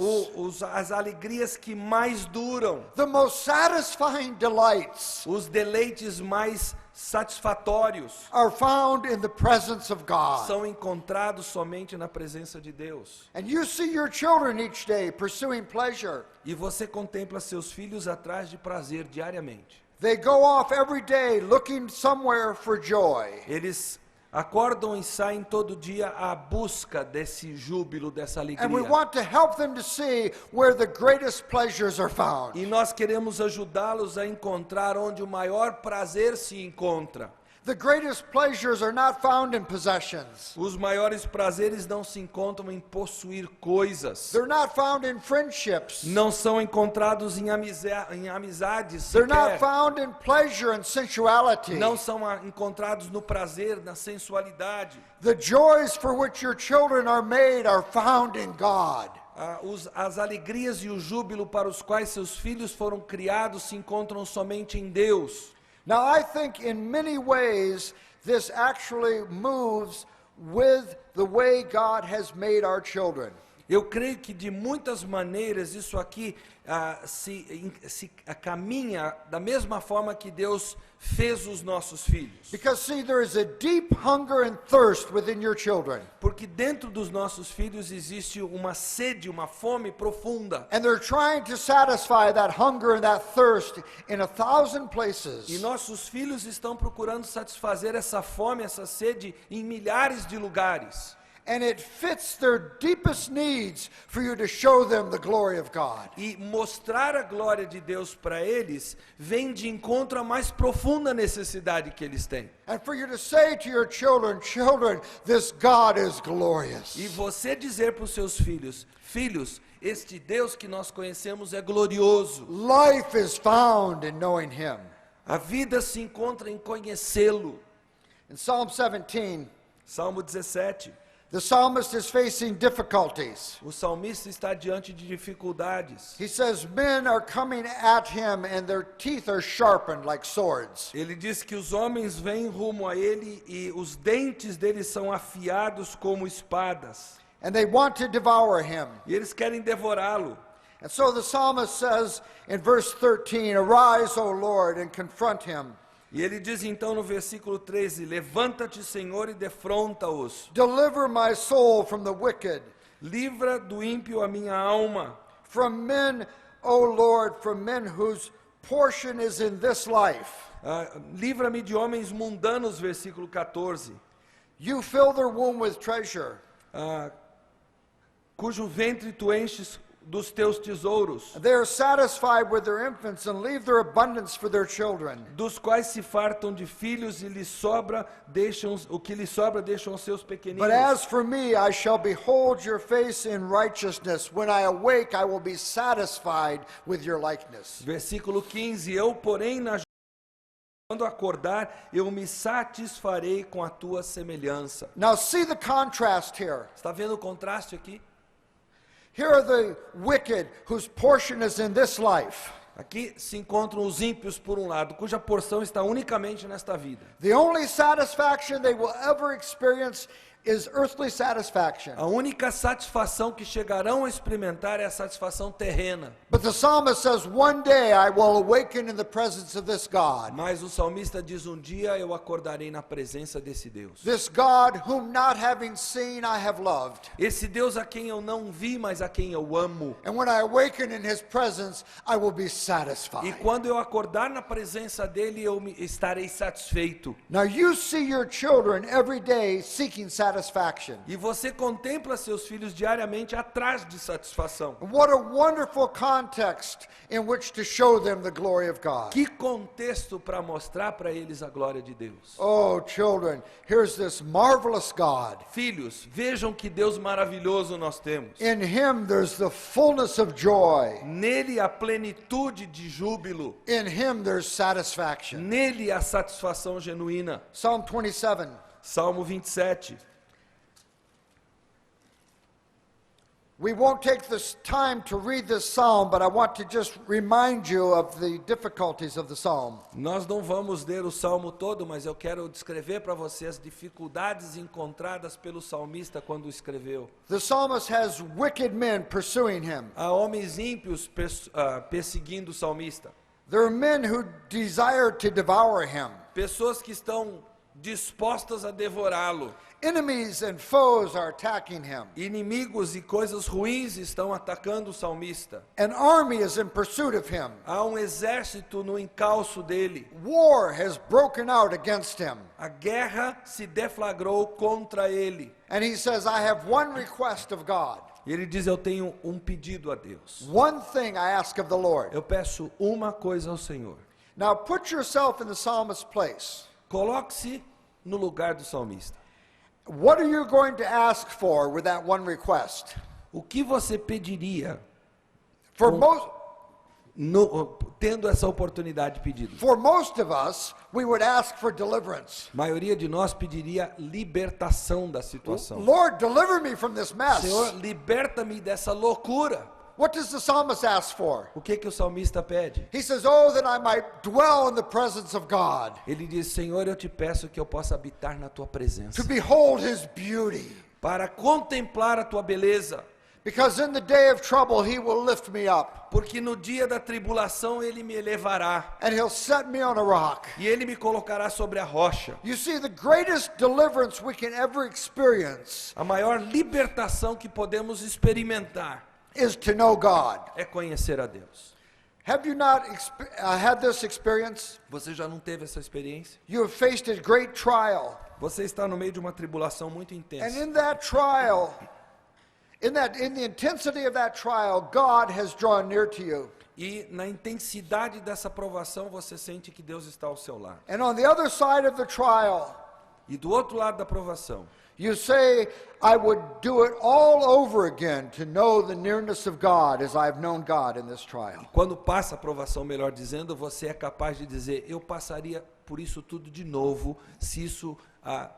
Speaker 2: As alegrias que mais duram.
Speaker 1: The most satisfying delights.
Speaker 2: Os deleites mais satisfatórios
Speaker 1: are found in the presence of God.
Speaker 2: São encontrados somente na presença de Deus.
Speaker 1: And you see your children each day pursuing pleasure.
Speaker 2: E você contempla seus filhos atrás de prazer diariamente.
Speaker 1: They go off every day looking somewhere for joy.
Speaker 2: Eles acordam e saem todo dia à busca desse júbilo, dessa alegria.
Speaker 1: And we want to help them to see where the greatest pleasures are found.
Speaker 2: E nós queremos ajudá-los a encontrar onde o maior prazer se encontra.
Speaker 1: The greatest pleasures are not found in possessions.
Speaker 2: Os maiores prazeres não se encontram em possuir coisas.
Speaker 1: They're not found in friendships.
Speaker 2: Não são encontrados em amizades
Speaker 1: They're not
Speaker 2: sequer.
Speaker 1: found in pleasure and sensuality.
Speaker 2: Não são encontrados no prazer, na sensualidade.
Speaker 1: The joys for which your children are made are found in God.
Speaker 2: As alegrias e o júbilo para os quais seus filhos foram criados se encontram somente em Deus.
Speaker 1: Now I think in many ways this actually moves with the way God has made our children.
Speaker 2: Eu creio que de muitas maneiras isso aqui se caminha da mesma forma que Deus fez os nossos filhos.
Speaker 1: Because see, there is a deep hunger and thirst within your children.
Speaker 2: Porque dentro dos nossos filhos existe uma sede, uma fome profunda.
Speaker 1: And they're trying to satisfy that hunger and that thirst in 1,000 places.
Speaker 2: E nossos filhos estão procurando satisfazer essa fome, essa sede em milhares de lugares.
Speaker 1: And it fits their deepest needs for you to show them the glory of God.
Speaker 2: E mostrar a glória de Deus para eles vem de encontro à mais profunda necessidade que eles têm.
Speaker 1: And for you to say to your children, children, this God is glorious.
Speaker 2: E você dizer para os seus filhos, filhos, este Deus que nós conhecemos é glorioso.
Speaker 1: Life is found in knowing Him.
Speaker 2: A vida se encontra em conhecê-lo.
Speaker 1: In Psalm 17,
Speaker 2: Salmo 17.
Speaker 1: the psalmist is facing difficulties.
Speaker 2: O salmista está diante de dificuldades.
Speaker 1: He says, men are coming at him and their teeth are sharpened like swords.
Speaker 2: Ele diz que os homens vêm rumo a ele e os dentes deles são afiados como espadas.
Speaker 1: And they want to devour him.
Speaker 2: E eles querem devorá-lo.
Speaker 1: And so the psalmist says in verse 13, arise, O Lord, and confront him.
Speaker 2: E ele diz então no versículo 13, levanta-te, Senhor, e defronta-os.
Speaker 1: Deliver my soul from the wicked.
Speaker 2: Livra do ímpio a minha alma.
Speaker 1: From men, O Lord, from men whose portion is in this life.
Speaker 2: Livra-me de homens mundanos, versículo 14.
Speaker 1: You fill their womb with treasure.
Speaker 2: Cujo ventre tu enches dos teus tesouros,
Speaker 1: They are satisfied with their infants and leave their abundance for their children.
Speaker 2: dos quais se fartam de filhos e lhes sobra, o que lhes sobra deixam os seus pequeninos.
Speaker 1: But as for me, I shall behold your face in righteousness. When I awake, I will be satisfied with your likeness.
Speaker 2: Versículo 15, eu porém quando acordar, eu me satisfarei com a tua semelhança.
Speaker 1: Now see the contrast here.
Speaker 2: Está vendo o contraste aqui?
Speaker 1: Here are the wicked whose portion is in this life.
Speaker 2: Aqui se encontram os ímpios por um lado, cuja porção está unicamente nesta vida.
Speaker 1: The only satisfaction they will ever experience is earthly satisfaction.
Speaker 2: A única satisfação que chegarão a experimentar é a satisfação terrena.
Speaker 1: But the psalmist says, one day I will awaken in the presence of this God.
Speaker 2: Mas o salmista diz, um dia eu acordarei na presença desse Deus.
Speaker 1: This God whom not having seen I have loved.
Speaker 2: Esse Deus a quem eu não vi, mas a quem eu amo.
Speaker 1: And when I awaken in his presence, I will be
Speaker 2: E
Speaker 1: satisfied.
Speaker 2: quando eu acordar na presença dele, estarei satisfeito.
Speaker 1: Now you see your children every day seeking satisfaction.
Speaker 2: E você contempla seus filhos diariamente atrás de satisfação.
Speaker 1: And what a wonderful context in which to show them the glory of God.
Speaker 2: Que contexto para mostrar para eles a glória de Deus.
Speaker 1: Oh, children, here's this marvelous God.
Speaker 2: Filhos, vejam que Deus maravilhoso nós temos.
Speaker 1: In him there's the fullness of joy.
Speaker 2: Nele a plenitude de júbilo.
Speaker 1: In him there's satisfaction.
Speaker 2: Nele a satisfação genuína.
Speaker 1: Psalm 27.
Speaker 2: Salmo 27.
Speaker 1: We won't take this time to read this psalm, but I want to just remind you of the difficulties of the psalm.
Speaker 2: Nós não vamos ler o salmo todo, mas eu quero descrever para você as dificuldades encontradas pelo salmista quando escreveu.
Speaker 1: The psalmist has wicked men pursuing him.
Speaker 2: Há homens ímpios perseguindo o salmista.
Speaker 1: There are men who desire to devour him.
Speaker 2: Pessoas que estão dispostas a devorá-lo.
Speaker 1: Enemies and foes are attacking him.
Speaker 2: Inimigos e coisas ruins estão atacando o salmista.
Speaker 1: An army is in pursuit of him.
Speaker 2: Há um exército no encalço dele.
Speaker 1: War has broken out against him.
Speaker 2: A guerra se deflagrou contra ele.
Speaker 1: And he says, I have one request of God.
Speaker 2: E ele diz, eu tenho um pedido a Deus.
Speaker 1: One thing I ask of the Lord.
Speaker 2: Eu peço uma coisa ao Senhor.
Speaker 1: Now put yourself in the psalmist's place.
Speaker 2: Coloque-se no lugar do salmista.
Speaker 1: What are you going to ask for with that one request?
Speaker 2: O que você pediria
Speaker 1: For most
Speaker 2: tendo essa oportunidade de pedido?
Speaker 1: For most of us, we would ask for deliverance.
Speaker 2: A maioria de nós pediria libertação da situação.
Speaker 1: Lord, deliver me from this mess.
Speaker 2: Senhor, liberta-me dessa loucura.
Speaker 1: What does the psalmist ask for?
Speaker 2: O que o salmista pede?
Speaker 1: He says, oh, that I might dwell in the presence of God,
Speaker 2: Ele diz, Senhor, eu te peço que eu possa habitar na tua presença,
Speaker 1: to behold his beauty.
Speaker 2: para contemplar a tua beleza,
Speaker 1: Because in the day of trouble, he will lift me up,
Speaker 2: porque no dia da tribulação ele me elevará
Speaker 1: and he'll set me on a rock.
Speaker 2: e ele me colocará sobre a rocha.
Speaker 1: You see, the greatest deliverance we can ever experience
Speaker 2: A maior libertação que podemos experimentar
Speaker 1: is to know God.
Speaker 2: é conhecer a Deus.
Speaker 1: Have you not had this experience?
Speaker 2: Você já não teve essa experiência?
Speaker 1: You have faced a great trial,
Speaker 2: Você está no meio de uma tribulação muito
Speaker 1: and
Speaker 2: intensa.
Speaker 1: in that trial, in the intensity of that trial, God has drawn near to you.
Speaker 2: E na intensidade dessa provação você sente que Deus está ao seu lado.
Speaker 1: And on the other side of the trial,
Speaker 2: E do outro lado da provação,
Speaker 1: you say, I would do it all over again to know the nearness of God as I've known God in this trial.
Speaker 2: quando passa a provação, melhor dizendo, você é capaz de dizer, eu passaria por isso tudo de novo, se isso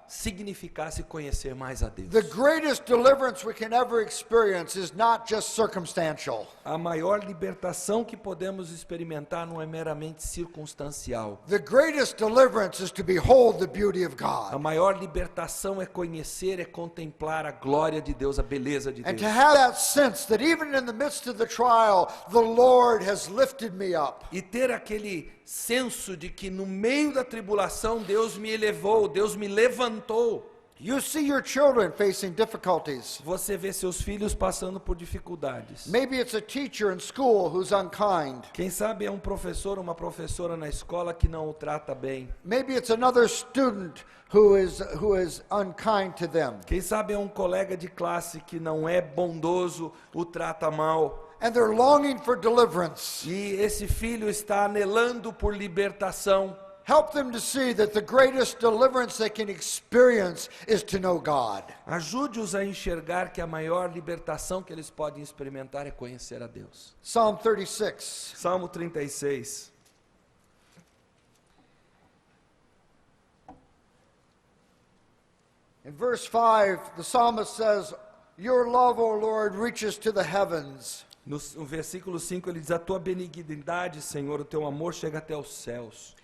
Speaker 2: significasse conhecer mais a Deus.
Speaker 1: The greatest deliverance we can ever experience is not just circumstantial.
Speaker 2: A maior libertação que podemos experimentar não é meramente circunstancial.
Speaker 1: The greatest deliverance is to behold the beauty of
Speaker 2: A
Speaker 1: God.
Speaker 2: maior libertação é conhecer, é contemplar a glória de Deus, a beleza de
Speaker 1: And to
Speaker 2: Deus.
Speaker 1: have that sense that even in the midst of the trial, the Lord has lifted me up.
Speaker 2: E ter aquele senso de que no meio da tribulação Deus me elevou, Deus me levantou.
Speaker 1: You see your children facing difficulties.
Speaker 2: Você vê seus filhos passando por dificuldades.
Speaker 1: Maybe it's a teacher in school who's unkind.
Speaker 2: Quem sabe é um professor, uma professora na escola que não o trata bem.
Speaker 1: Maybe it's another student who is unkind to them.
Speaker 2: Quem sabe é um colega de classe que não é bondoso, o trata mal.
Speaker 1: and they're longing for deliverance.
Speaker 2: E esse filho está anelando por libertação.
Speaker 1: Help them to see that the greatest deliverance they can experience is to know God.
Speaker 2: Ajude-os a enxergar que a maior libertação que eles podem experimentar é conhecer a Deus.
Speaker 1: Psalm 36.
Speaker 2: Salmo 36.
Speaker 1: In verse 5, the psalmist says, "Your love, O Lord, reaches to the heavens."
Speaker 2: No versículo 5 ele diz: a tua benignidade, Senhor, o teu amor chega até os céus.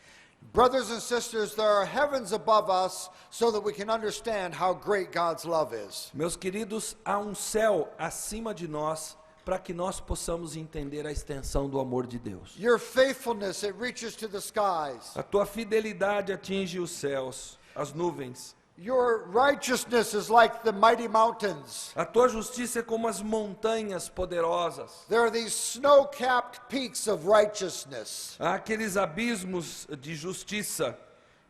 Speaker 1: Brothers and sisters, there are heavens above us so that we can understand how great God's love is.
Speaker 2: Meus queridos, há um céu acima de nós para que nós possamos entender a extensão do amor de Deus.
Speaker 1: Your faithfulness, it reaches to the skies.
Speaker 2: A tua fidelidade atinge os céus, as nuvens.
Speaker 1: Your righteousness is like the mighty mountains.
Speaker 2: A tua justiça é como as montanhas poderosas.
Speaker 1: There are these snow-capped peaks of righteousness.
Speaker 2: Há aqueles abismos de justiça.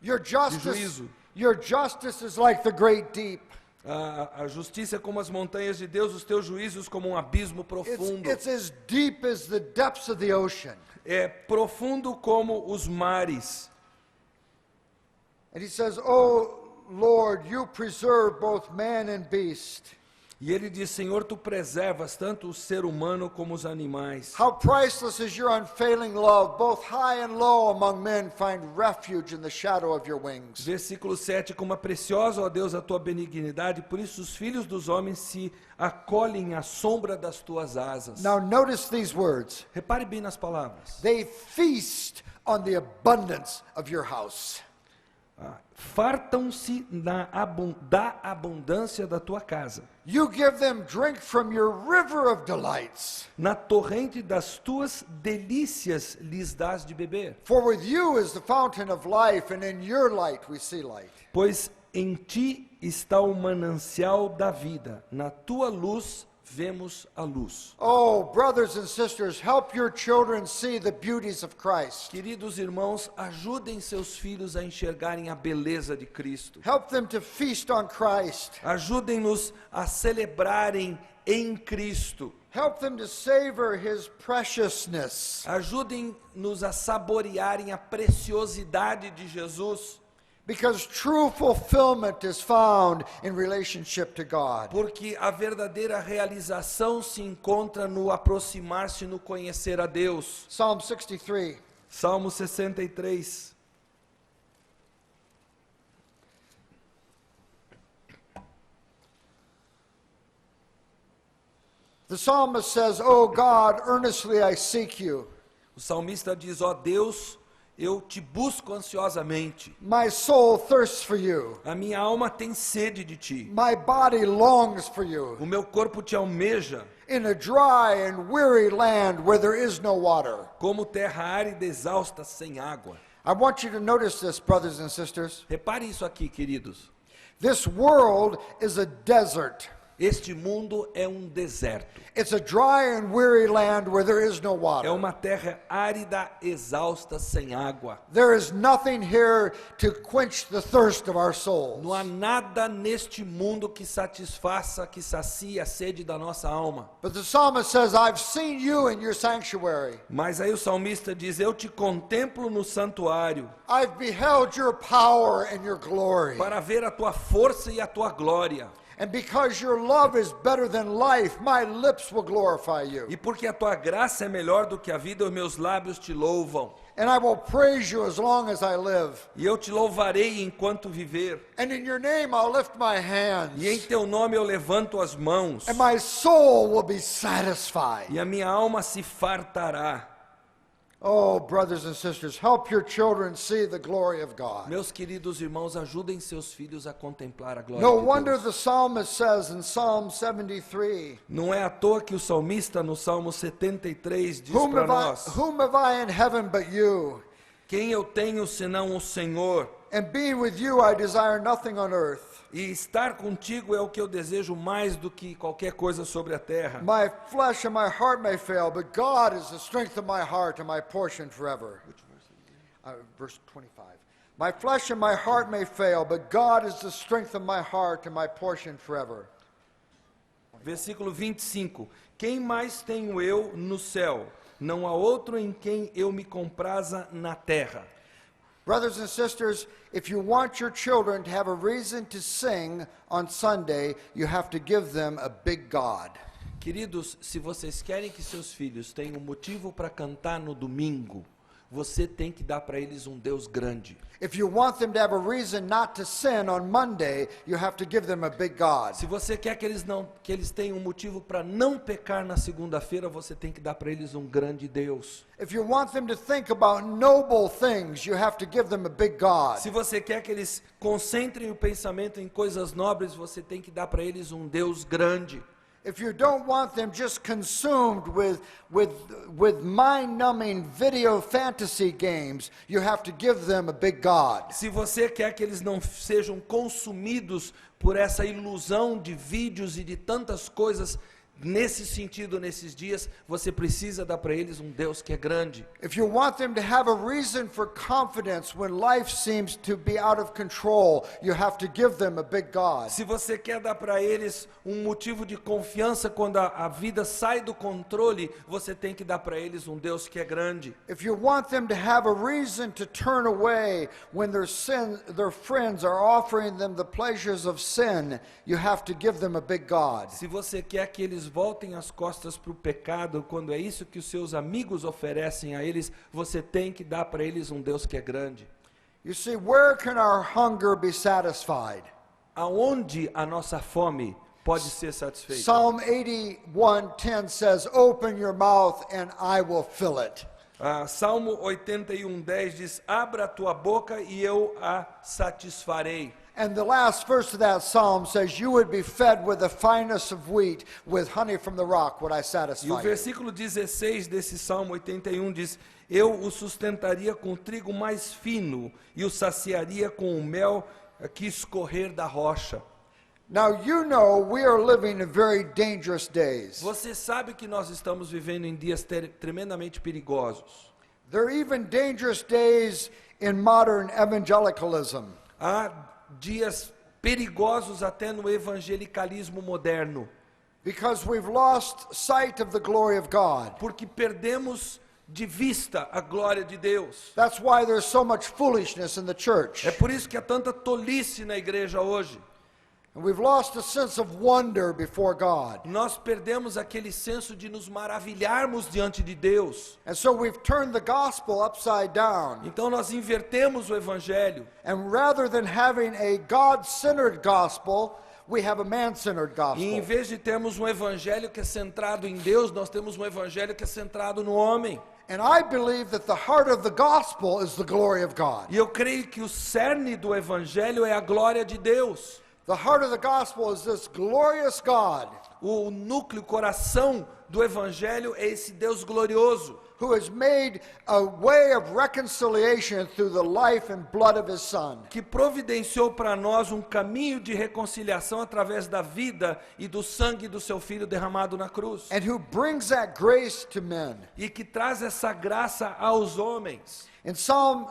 Speaker 1: Your justice,
Speaker 2: juízo.
Speaker 1: your justice is like the great deep.
Speaker 2: A justiça é como as montanhas de Deus, os teus juízos como um abismo profundo.
Speaker 1: It's as deep as the depths of the ocean.
Speaker 2: É profundo como os mares.
Speaker 1: And he says, "Oh Lord, you preserve both man and beast."
Speaker 2: E ele diz: Senhor, tu preservas tanto o ser humano como os animais.
Speaker 1: How priceless is your unfailing love. Both high and low among men find refuge in the shadow of your wings.
Speaker 2: Versículo 7, como é preciosa, ó Deus, a tua benignidade, por isso os filhos dos homens se acolhem à sombra das tuas asas.
Speaker 1: Now notice these words.
Speaker 2: Repare bem nas palavras.
Speaker 1: They feast on the abundance of your house.
Speaker 2: Fartam-se da abundância da tua casa.
Speaker 1: You give them drink from your river of delights.
Speaker 2: Na torrente das tuas delícias lhes dás de beber.
Speaker 1: For with you is the fountain of life, and in your light we see light.
Speaker 2: Pois em ti está o manancial da vida. Na tua luz vemos a luz.
Speaker 1: Oh, brothers and sisters, help your children see the beauties of Christ.
Speaker 2: Queridos irmãos, ajudem seus filhos a enxergarem a beleza de Cristo.
Speaker 1: Help them to feast on Christ.
Speaker 2: Ajudem-nos a celebrarem em Cristo.
Speaker 1: Help them to savor His preciousness.
Speaker 2: Ajudem-nos a saborearem a preciosidade de Jesus.
Speaker 1: Because true fulfillment is found in relationship to God.
Speaker 2: Porque a verdadeira realização se encontra no aproximar-se, no conhecer a Deus.
Speaker 1: Psalm 63.
Speaker 2: Salmo 63.
Speaker 1: The psalmist says, "Oh God, earnestly I seek you.
Speaker 2: O salmista diz: ó Deus, eu te busco ansiosamente.
Speaker 1: My soul thirsts for you.
Speaker 2: A minha alma tem sede de ti.
Speaker 1: My body longs for you.
Speaker 2: O meu corpo te almeja,
Speaker 1: In a dry and weary land where there is no water."
Speaker 2: como terra árida e exausta sem água.
Speaker 1: I want you to notice this, brothers and sisters.
Speaker 2: Repare isso aqui, queridos.
Speaker 1: This world is a desert.
Speaker 2: Este mundo é um deserto.
Speaker 1: It's a dry and weary land where there is no
Speaker 2: É
Speaker 1: water.
Speaker 2: uma terra árida, exausta, sem água.
Speaker 1: There is nothing here to quench the thirst of our souls.
Speaker 2: Não há nada neste mundo que satisfaça, que sacie a sede da nossa alma.
Speaker 1: But the psalmist says, "I've seen you in your sanctuary.
Speaker 2: Mas aí o salmista diz: eu te contemplo no santuário,
Speaker 1: I've beheld your power and your glory.
Speaker 2: para ver a tua força e a tua glória.
Speaker 1: And because your love is better than life, my lips will glorify you.
Speaker 2: E porque a tua graça é melhor do que a vida, os meus lábios te louvam.
Speaker 1: And I will praise you as long as I live.
Speaker 2: E eu te louvarei enquanto viver.
Speaker 1: And in your name I'll lift my hands.
Speaker 2: E em teu nome eu levanto as mãos.
Speaker 1: And my soul will be satisfied."
Speaker 2: E a minha alma se fartará.
Speaker 1: Oh, brothers and sisters, help your children see the glory of God.
Speaker 2: Meus queridos irmãos, ajudem seus filhos a contemplar a glória
Speaker 1: No
Speaker 2: de
Speaker 1: wonder
Speaker 2: Deus.
Speaker 1: the psalmist says in Psalm 73,
Speaker 2: Não é à toa que o salmista no Salmo 73 diz para nós:
Speaker 1: whom have I in heaven but you?
Speaker 2: quem eu tenho senão o Senhor?
Speaker 1: And being with you I desire nothing on earth.
Speaker 2: E estar contigo é o que eu desejo mais do que qualquer coisa sobre a terra.
Speaker 1: My flesh and my heart may fail, but God is the strength of my heart and my portion forever. Verse 25. My flesh and my heart may fail, but God is the strength of my heart and my portion forever.
Speaker 2: Versículo 25. Quem mais tenho eu no céu? Não há outro em quem eu me compraza na terra.
Speaker 1: Brothers and sisters, if you want your children to have a reason to sing on Sunday, you have to give them a big God.
Speaker 2: Queridos, se vocês querem que seus filhos tenham motivo para cantar no domingo, você tem que dar para eles um Deus grande.
Speaker 1: If you want them to have a reason not to sin on Monday, you have to give them a big God.
Speaker 2: Se você quer que eles tenham um motivo para não pecar na segunda-feira, você tem que dar para eles um grande Deus.
Speaker 1: If you want them to think about noble things, you have to give them a big God.
Speaker 2: Se você quer que eles concentrem o pensamento em coisas nobres, você tem que dar para eles um Deus grande.
Speaker 1: If you don't want them just consumed with mind-numbing video fantasy games, you have to give them a big God.
Speaker 2: Se você quer que eles não sejam consumidos por essa ilusão de vídeos e de tantas coisas nesse sentido, nesses dias, você precisa dar para eles um Deus que é grande.
Speaker 1: If you want them to have a reason for confidence when life seems to be out of control, you have to give them a big God.
Speaker 2: Se você quer dar para eles um motivo de confiança quando a vida sai do controle, você tem que dar para eles um Deus que é grande.
Speaker 1: If you want them to have a reason to turn away when their friends are offering them the pleasures of sin, you have to give them a big God.
Speaker 2: Se você quer que eles voltem as costas para o pecado, quando é isso que os seus amigos oferecem a eles, você tem que dar para eles um Deus que é grande.
Speaker 1: You see, where can our hunger be satisfied?
Speaker 2: Aonde a nossa fome pode ser satisfeita?
Speaker 1: Psalm 81:10 says, "Open your mouth and I will fill it."
Speaker 2: Salmo 81:10 diz: abra a tua boca e eu a satisfarei.
Speaker 1: And the last verse of that psalm says, "You would be fed with the finest of wheat, with honey from the rock would I
Speaker 2: E o
Speaker 1: satisfy you."
Speaker 2: versículo 16 desse Salmo 81 diz: eu o sustentaria com trigo mais fino e o saciaria com o mel que escorrer da rocha.
Speaker 1: Now you know we are living in very dangerous days.
Speaker 2: Você sabe que nós estamos vivendo em dias tremendamente perigosos.
Speaker 1: There are even dangerous days in modern evangelicalism.
Speaker 2: Há dias perigosos até no evangelicalismo moderno,
Speaker 1: Because we've lost sight of the glory of God.
Speaker 2: porque perdemos de vista a glória de Deus.
Speaker 1: That's why there's so much foolishness in the church.
Speaker 2: É por isso que há tanta tolice na igreja hoje.
Speaker 1: And we've lost a sense of wonder before God.
Speaker 2: Nós perdemos aquele senso de nos maravilharmos diante de Deus.
Speaker 1: And so we've turned the gospel upside down.
Speaker 2: Então nós invertemos o evangelho.
Speaker 1: And rather than having a God-centered gospel, we have a man-centered
Speaker 2: E em
Speaker 1: gospel.
Speaker 2: vez de termos um evangelho que é centrado em Deus, nós temos um evangelho que é centrado no homem.
Speaker 1: And I believe that the heart of the gospel is the glory of God.
Speaker 2: E eu creio que o cerne do evangelho é a glória de Deus.
Speaker 1: The heart of the gospel is this glorious God
Speaker 2: O núcleo, o coração do evangelho é esse Deus glorioso,
Speaker 1: who has made a way of reconciliation through the life and blood of his Son.
Speaker 2: que providenciou para nós um caminho de reconciliação através da vida e do sangue do seu filho derramado na cruz.
Speaker 1: And who brings that grace to men.
Speaker 2: E que traz essa graça aos homens.
Speaker 1: In Psalm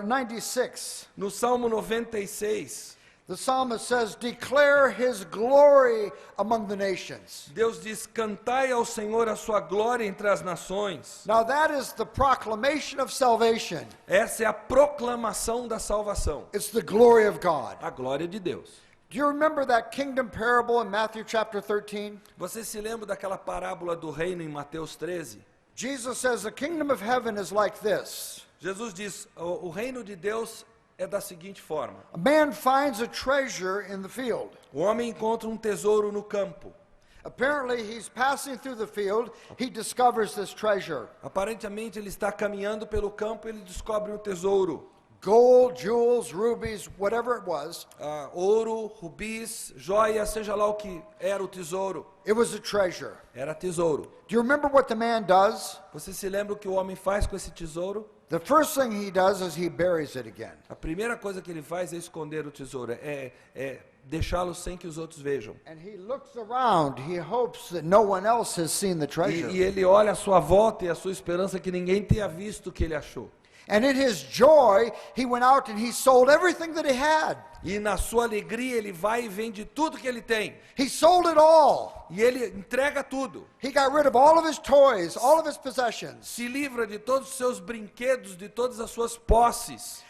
Speaker 1: 96,
Speaker 2: No Salmo 96,
Speaker 1: the psalmist says, "Declare his glory among the nations."
Speaker 2: Deus diz: cantai ao Senhor a sua glória entre as nações.
Speaker 1: Now that is the proclamation of salvation.
Speaker 2: Essa é a proclamação da salvação,
Speaker 1: It's the glory of God.
Speaker 2: a glória de Deus.
Speaker 1: Do you remember that kingdom parable in Matthew chapter 13?
Speaker 2: Você se lembra daquela parábola do reino em Mateus 13?
Speaker 1: Jesus says the kingdom of heaven is like this.
Speaker 2: Jesus diz: o reino de Deus é da seguinte forma:
Speaker 1: A man finds a treasure in the field.
Speaker 2: o homem encontra um tesouro no campo.
Speaker 1: Apparently he's passing through the field, he discovers this treasure.
Speaker 2: Aparentemente ele está caminhando pelo campo e ele descobre um tesouro.
Speaker 1: Gold, jewels, rubies, whatever it was.
Speaker 2: Ouro, rubis, joia, seja lá o que era o tesouro.
Speaker 1: It was a treasure.
Speaker 2: Era tesouro.
Speaker 1: Do you remember what the man does?
Speaker 2: Você se lembra o que o homem faz com esse tesouro?
Speaker 1: The first thing he does is he buries it again.
Speaker 2: A primeira coisa que ele faz é esconder o tesouro, é deixá-lo sem que os outros vejam.
Speaker 1: And he looks around, he hopes that no one else has seen the treasure.
Speaker 2: E ele olha à sua volta e a sua esperança é que ninguém tenha visto o que ele achou.
Speaker 1: And in his joy, he went out and he sold everything that he had.
Speaker 2: E na sua alegria ele vai e vende tudo que ele tem.
Speaker 1: He sold it all.
Speaker 2: E ele entrega tudo.
Speaker 1: He got rid of all of his toys, all of his possessions.
Speaker 2: Se livra de todos os seus brinquedos, de todas as suas posses.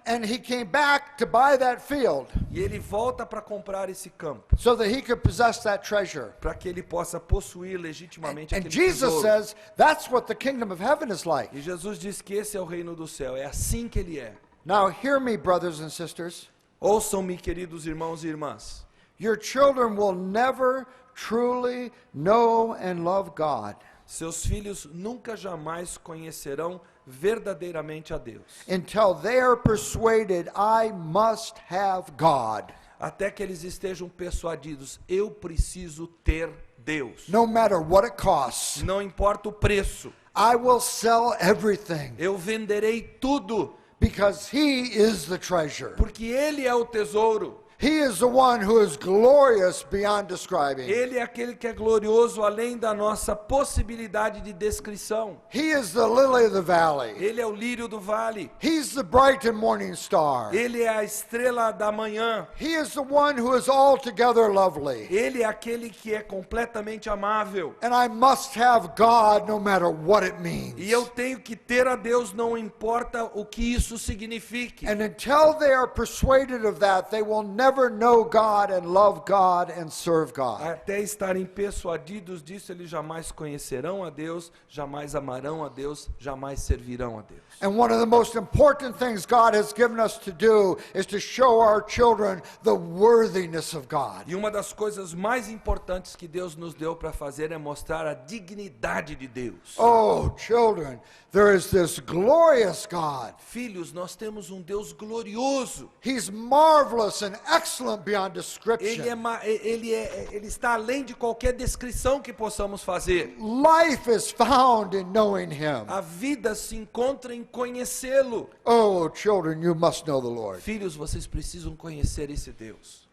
Speaker 1: And he came back to buy that field
Speaker 2: E ele volta para comprar esse campo,
Speaker 1: so that he could possess that treasure.
Speaker 2: para que ele possa possuir legitimamente
Speaker 1: And
Speaker 2: aquele
Speaker 1: Jesus
Speaker 2: tesouro.
Speaker 1: says that's what the kingdom of heaven is like.
Speaker 2: E Jesus diz que esse é o reino do céu, é assim que ele é.
Speaker 1: Now hear me, brothers and sisters.
Speaker 2: Ouçam-me, queridos irmãos e irmãs.
Speaker 1: Your children will never truly know and love God
Speaker 2: Seus filhos nunca jamais conhecerão verdadeiramente a Deus,
Speaker 1: until they are persuaded, I must have God,
Speaker 2: até que eles estejam persuadidos, eu preciso ter Deus.
Speaker 1: no matter what it costs.
Speaker 2: Não importa o preço,
Speaker 1: I will sell everything
Speaker 2: eu venderei tudo,
Speaker 1: because he is the treasure.
Speaker 2: porque Ele é o tesouro.
Speaker 1: He is the one who is glorious beyond describing.
Speaker 2: Ele é aquele que é glorioso além da nossa possibilidade de descrição.
Speaker 1: He is the lily of the valley.
Speaker 2: Ele é o lírio do vale.
Speaker 1: He's the bright and morning star.
Speaker 2: Ele é a estrela da manhã.
Speaker 1: He is the one who is altogether lovely.
Speaker 2: Ele é aquele que é completamente amável.
Speaker 1: And I must have God no matter what it means.
Speaker 2: E eu tenho que ter a Deus, não importa o que isso signifique.
Speaker 1: And until they are persuaded of that, they will never know God and love God and serve God.
Speaker 2: Até estarem persuadidos disso, eles jamais conhecerão a Deus, jamais amarão a Deus, jamais servirão a Deus.
Speaker 1: And one of the most important things God has given us to do is to show our children the worthiness of God.
Speaker 2: E uma das coisas mais importantes que Deus nos deu para fazer é mostrar a dignidade de Deus.
Speaker 1: Oh, children, there is this glorious God.
Speaker 2: Filhos, nós temos um Deus glorioso.
Speaker 1: He's marvelous and excellent beyond description.
Speaker 2: Ele está além de qualquer descrição que possamos fazer.
Speaker 1: Life is found in knowing Him.
Speaker 2: A vida se encontra em conhecê-lo.
Speaker 1: Oh, children, you must know the Lord.
Speaker 2: Filhos, vocês precisam conhecer esse Deus.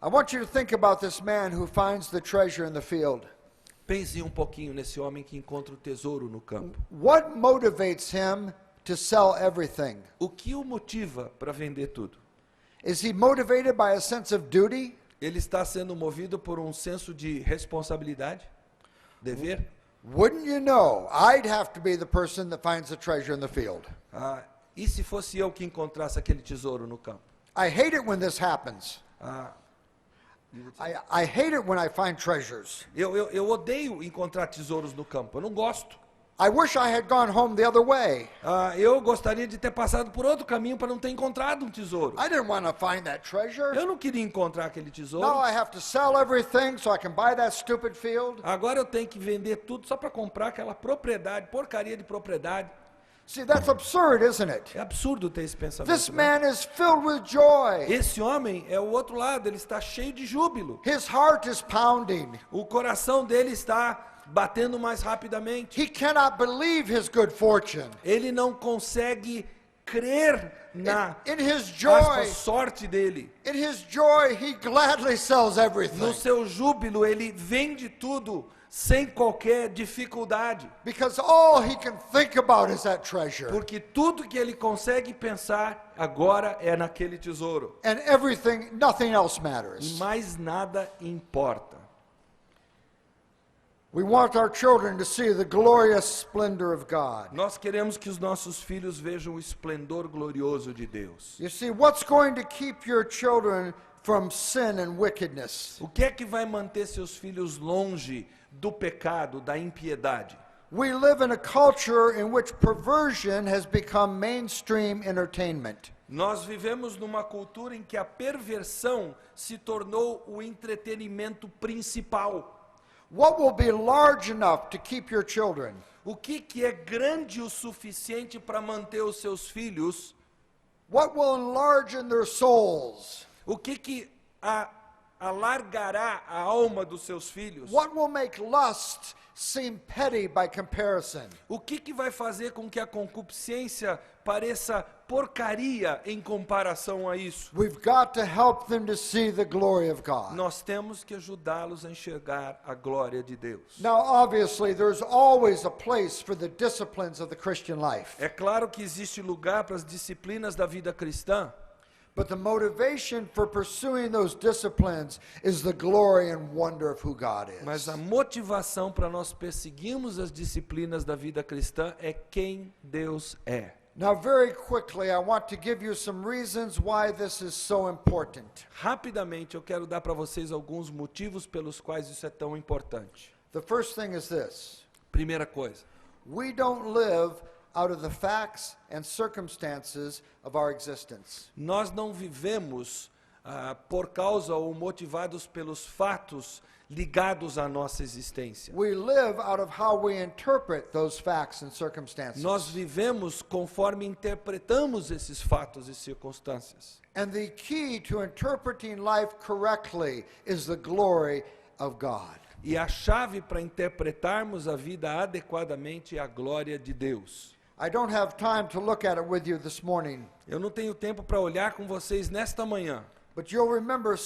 Speaker 1: I want you to think about this man who finds the treasure in the field.
Speaker 2: Pense um pouquinho nesse homem que encontra o tesouro no campo.
Speaker 1: What motivates him to sell everything?
Speaker 2: O que o motiva para vender tudo?
Speaker 1: Is he motivated by a sense of duty?
Speaker 2: Ele está sendo movido por um senso de responsabilidade? Dever?
Speaker 1: Wouldn't you know, I'd have to be the person that finds the treasure in the field.
Speaker 2: E se fosse eu que encontrasse aquele tesouro no campo?
Speaker 1: I hate it when this happens. I hate it when I find treasures.
Speaker 2: Eu odeio encontrar tesouros no campo, eu não gosto.
Speaker 1: I wish I had gone home the other way.
Speaker 2: Eu gostaria de ter passado por outro caminho para não ter encontrado um tesouro.
Speaker 1: I didn't want to find that treasure.
Speaker 2: Eu não queria encontrar aquele tesouro.
Speaker 1: Now I have to sell everything so I can buy that stupid field.
Speaker 2: Agora eu tenho que vender tudo só para comprar aquela propriedade, porcaria de propriedade.
Speaker 1: See, that's absurd, isn't it?
Speaker 2: É absurdo ter esse pensamento.
Speaker 1: This
Speaker 2: né?
Speaker 1: man is filled with joy.
Speaker 2: Esse homem é o outro lado, ele está cheio de júbilo.
Speaker 1: His heart is pounding.
Speaker 2: O coração dele está batendo mais rapidamente.
Speaker 1: He cannot believe his good fortune.
Speaker 2: Ele não consegue crer na
Speaker 1: In his
Speaker 2: aspas,
Speaker 1: joy,
Speaker 2: sorte dele.
Speaker 1: in his joy, he gladly sells
Speaker 2: No
Speaker 1: everything.
Speaker 2: seu júbilo, ele vende tudo sem qualquer dificuldade.
Speaker 1: Because all he can think about is that treasure.
Speaker 2: Porque tudo que ele consegue pensar agora é naquele tesouro.
Speaker 1: And everything, nothing else
Speaker 2: E
Speaker 1: matters.
Speaker 2: mais nada importa.
Speaker 1: We want our children to see the glorious splendor of God.
Speaker 2: Nós queremos que os nossos filhos vejam o esplendor glorioso de Deus.
Speaker 1: You see, what's going to keep your children from sin and wickedness?
Speaker 2: O que é que vai manter seus filhos longe do pecado, da impiedade?
Speaker 1: We live in a culture in which perversion has become mainstream entertainment.
Speaker 2: Nós vivemos numa cultura em que a perversão se tornou o entretenimento principal.
Speaker 1: What will be large enough to keep your children?
Speaker 2: O que é grande o suficiente para manter os seus filhos?
Speaker 1: What will enlarge in their souls?
Speaker 2: O que alargará a alma dos seus filhos?
Speaker 1: What will make lust seem petty by comparison?
Speaker 2: O que vai fazer com que a concupiscência pareça porcaria em comparação a isso?
Speaker 1: We've got to help them to see the glory of God.
Speaker 2: Nós temos que ajudá-los a enxergar a glória de Deus.
Speaker 1: Now, obviously, there's always a place for the disciplines of the Christian life.
Speaker 2: É claro que existe lugar para as disciplinas da vida cristã,
Speaker 1: But the motivation for pursuing those disciplines is the glory and wonder of who God is.
Speaker 2: mas a motivação para nós perseguirmos as disciplinas da vida cristã é quem Deus é.
Speaker 1: Now, very quickly, I want to give you some reasons why this is so important.
Speaker 2: Rapidamente, eu quero dar para vocês alguns motivos pelos quais isso é tão importante.
Speaker 1: The first thing is this:
Speaker 2: Primeira coisa,
Speaker 1: we don't live out of the facts and circumstances of our existence.
Speaker 2: nós não vivemos por causa ou motivados pelos fatos ligados à nossa existência.
Speaker 1: We live out of how we interpret those facts and circumstances.
Speaker 2: Nós vivemos conforme interpretamos esses fatos e circunstâncias.
Speaker 1: And the key to interpreting life correctly is the glory of God.
Speaker 2: E a chave para interpretarmos a vida adequadamente é a glória de Deus.
Speaker 1: I don't have time to look at it with you this morning,
Speaker 2: Eu não tenho tempo para olhar com vocês nesta manhã,
Speaker 1: but you'll remember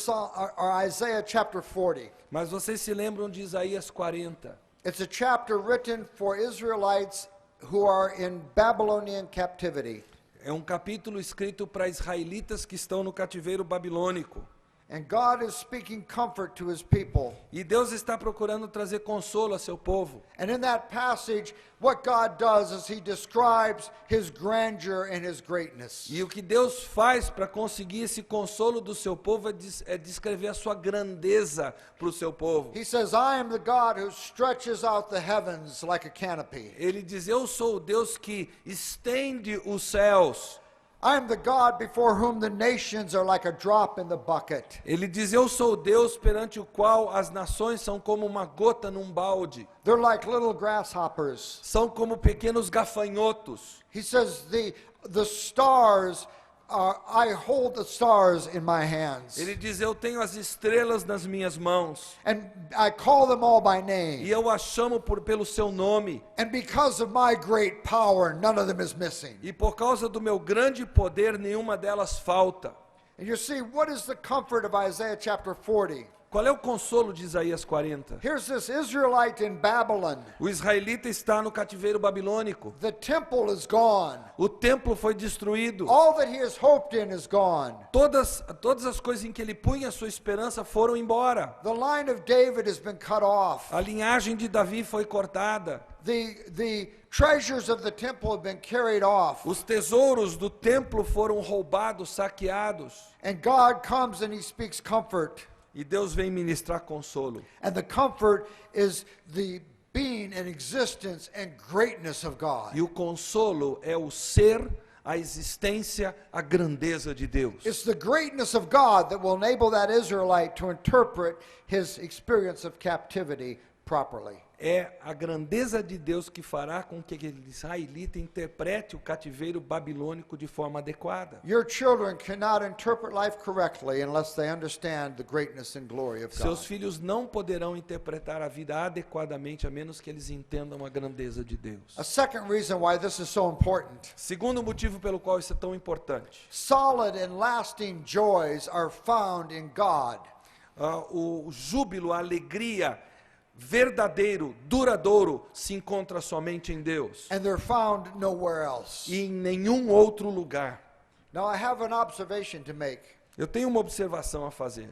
Speaker 1: Isaiah chapter 40.
Speaker 2: mas vocês se lembram de Isaías 40.
Speaker 1: It's a chapter written for Israelites who are in Babylonian captivity.
Speaker 2: É um capítulo escrito para israelitas que estão no cativeiro babilônico.
Speaker 1: And God is speaking comfort to his people.
Speaker 2: E Deus está procurando trazer consolo a seu povo.
Speaker 1: And in that passage, what God does is he describes his grandeur and his greatness.
Speaker 2: E o que Deus faz para conseguir esse consolo do seu povo é descrever a sua grandeza para o seu povo.
Speaker 1: He says, I am the God who stretches out the heavens like a canopy.
Speaker 2: Ele diz, eu sou o Deus que estende os céus.
Speaker 1: I am the God before whom the nations are like a drop in the bucket.
Speaker 2: Ele diz, eu sou o Deus perante o qual as nações são como uma gota num balde.
Speaker 1: They're like little grasshoppers.
Speaker 2: São como pequenos gafanhotos.
Speaker 1: He says, the stars, I hold the stars in my hands.
Speaker 2: Ele diz, eu tenho as estrelas nas minhas mãos.
Speaker 1: And I call them all by
Speaker 2: E
Speaker 1: name.
Speaker 2: eu as chamo pelo seu nome.
Speaker 1: And because of my great power, none of them is missing.
Speaker 2: E por causa do meu grande poder, nenhuma delas falta.
Speaker 1: And you see, what is the comfort of Isaiah chapter 40?
Speaker 2: Qual é o consolo de Isaías 40?
Speaker 1: Here's this Israelite in Babylon.
Speaker 2: O israelita está no cativeiro babilônico.
Speaker 1: The temple is gone.
Speaker 2: O templo foi destruído.
Speaker 1: All that he has hoped in is gone.
Speaker 2: Todas as coisas em que ele punha a sua esperança foram embora.
Speaker 1: The line of David has been cut off.
Speaker 2: A linhagem de Davi foi cortada.
Speaker 1: The treasures of the temple have been carried off.
Speaker 2: Os tesouros do templo foram roubados, saqueados.
Speaker 1: And God comes and he speaks comfort.
Speaker 2: E Deus vem ministrar consolo.
Speaker 1: And the comfort is the being and existence and greatness of God.
Speaker 2: E o consolo é o ser, a existência, a grandeza de Deus.
Speaker 1: It's the greatness of God that will enable that Israelite to interpret his experience of captivity properly.
Speaker 2: É a grandeza de Deus que fará com que aquele israelita interprete o cativeiro babilônico de forma adequada.
Speaker 1: Your children cannot interpret life correctly unless they understand the greatness and glory of
Speaker 2: Seus
Speaker 1: God.
Speaker 2: filhos não poderão interpretar a vida adequadamente a menos que eles entendam a grandeza de Deus.
Speaker 1: A second reason why this is so important.
Speaker 2: Segundo motivo pelo qual isso é tão importante.
Speaker 1: Solid and lasting joys are found in God.
Speaker 2: O júbilo, a alegria verdadeiro, duradouro, se encontra somente em Deus.
Speaker 1: And they're found nowhere else.
Speaker 2: E em nenhum outro lugar.
Speaker 1: Now I have an observation to make.
Speaker 2: Eu tenho uma observação a fazer.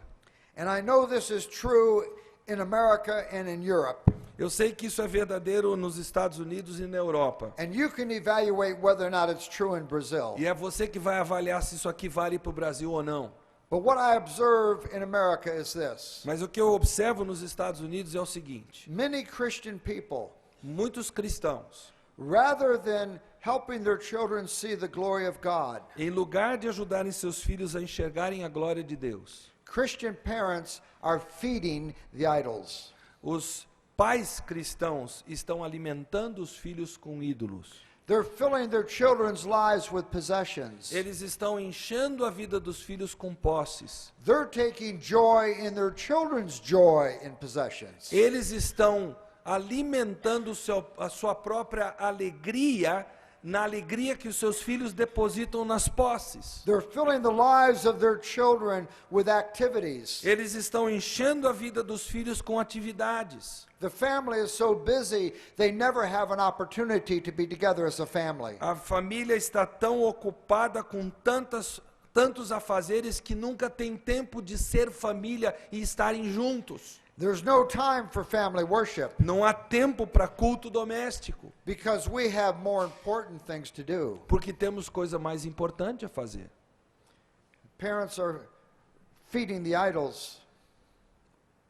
Speaker 1: And I know this is true in America and in Europe.
Speaker 2: Eu sei que isso é verdadeiro nos Estados Unidos e na Europa.
Speaker 1: And you can evaluate whether or not it's true in Brazil.
Speaker 2: E é você que vai avaliar se isso aqui vale para o Brasil ou não.
Speaker 1: But what I observe in America is this.
Speaker 2: Mas o que eu observo nos Estados Unidos é o seguinte.
Speaker 1: Many Christian people,
Speaker 2: Muitos cristãos,
Speaker 1: rather than helping their children see the glory of God,
Speaker 2: em lugar de ajudarem seus filhos a enxergarem a glória de Deus,
Speaker 1: Christian parents are feeding the idols.
Speaker 2: os pais cristãos estão alimentando os filhos com ídolos.
Speaker 1: They're filling their children's lives with possessions.
Speaker 2: Eles estão enchendo a vida dos filhos com posses.
Speaker 1: They're taking joy in their children's joy in possessions.
Speaker 2: Eles estão alimentando a sua própria alegria na alegria que os seus filhos depositam nas posses.
Speaker 1: They're filling the lives of their children with activities.
Speaker 2: Eles estão enchendo a vida dos filhos com atividades.
Speaker 1: The family is so busy, they never have an opportunity to be together as a family.
Speaker 2: A família está tão ocupada com tantos afazeres que nunca tem tempo de ser família e estarem juntos.
Speaker 1: There's no time for family worship
Speaker 2: Não há tempo para culto doméstico,
Speaker 1: because we have more important things to do.
Speaker 2: porque temos coisa mais importante a fazer.
Speaker 1: Parents are feeding the idols.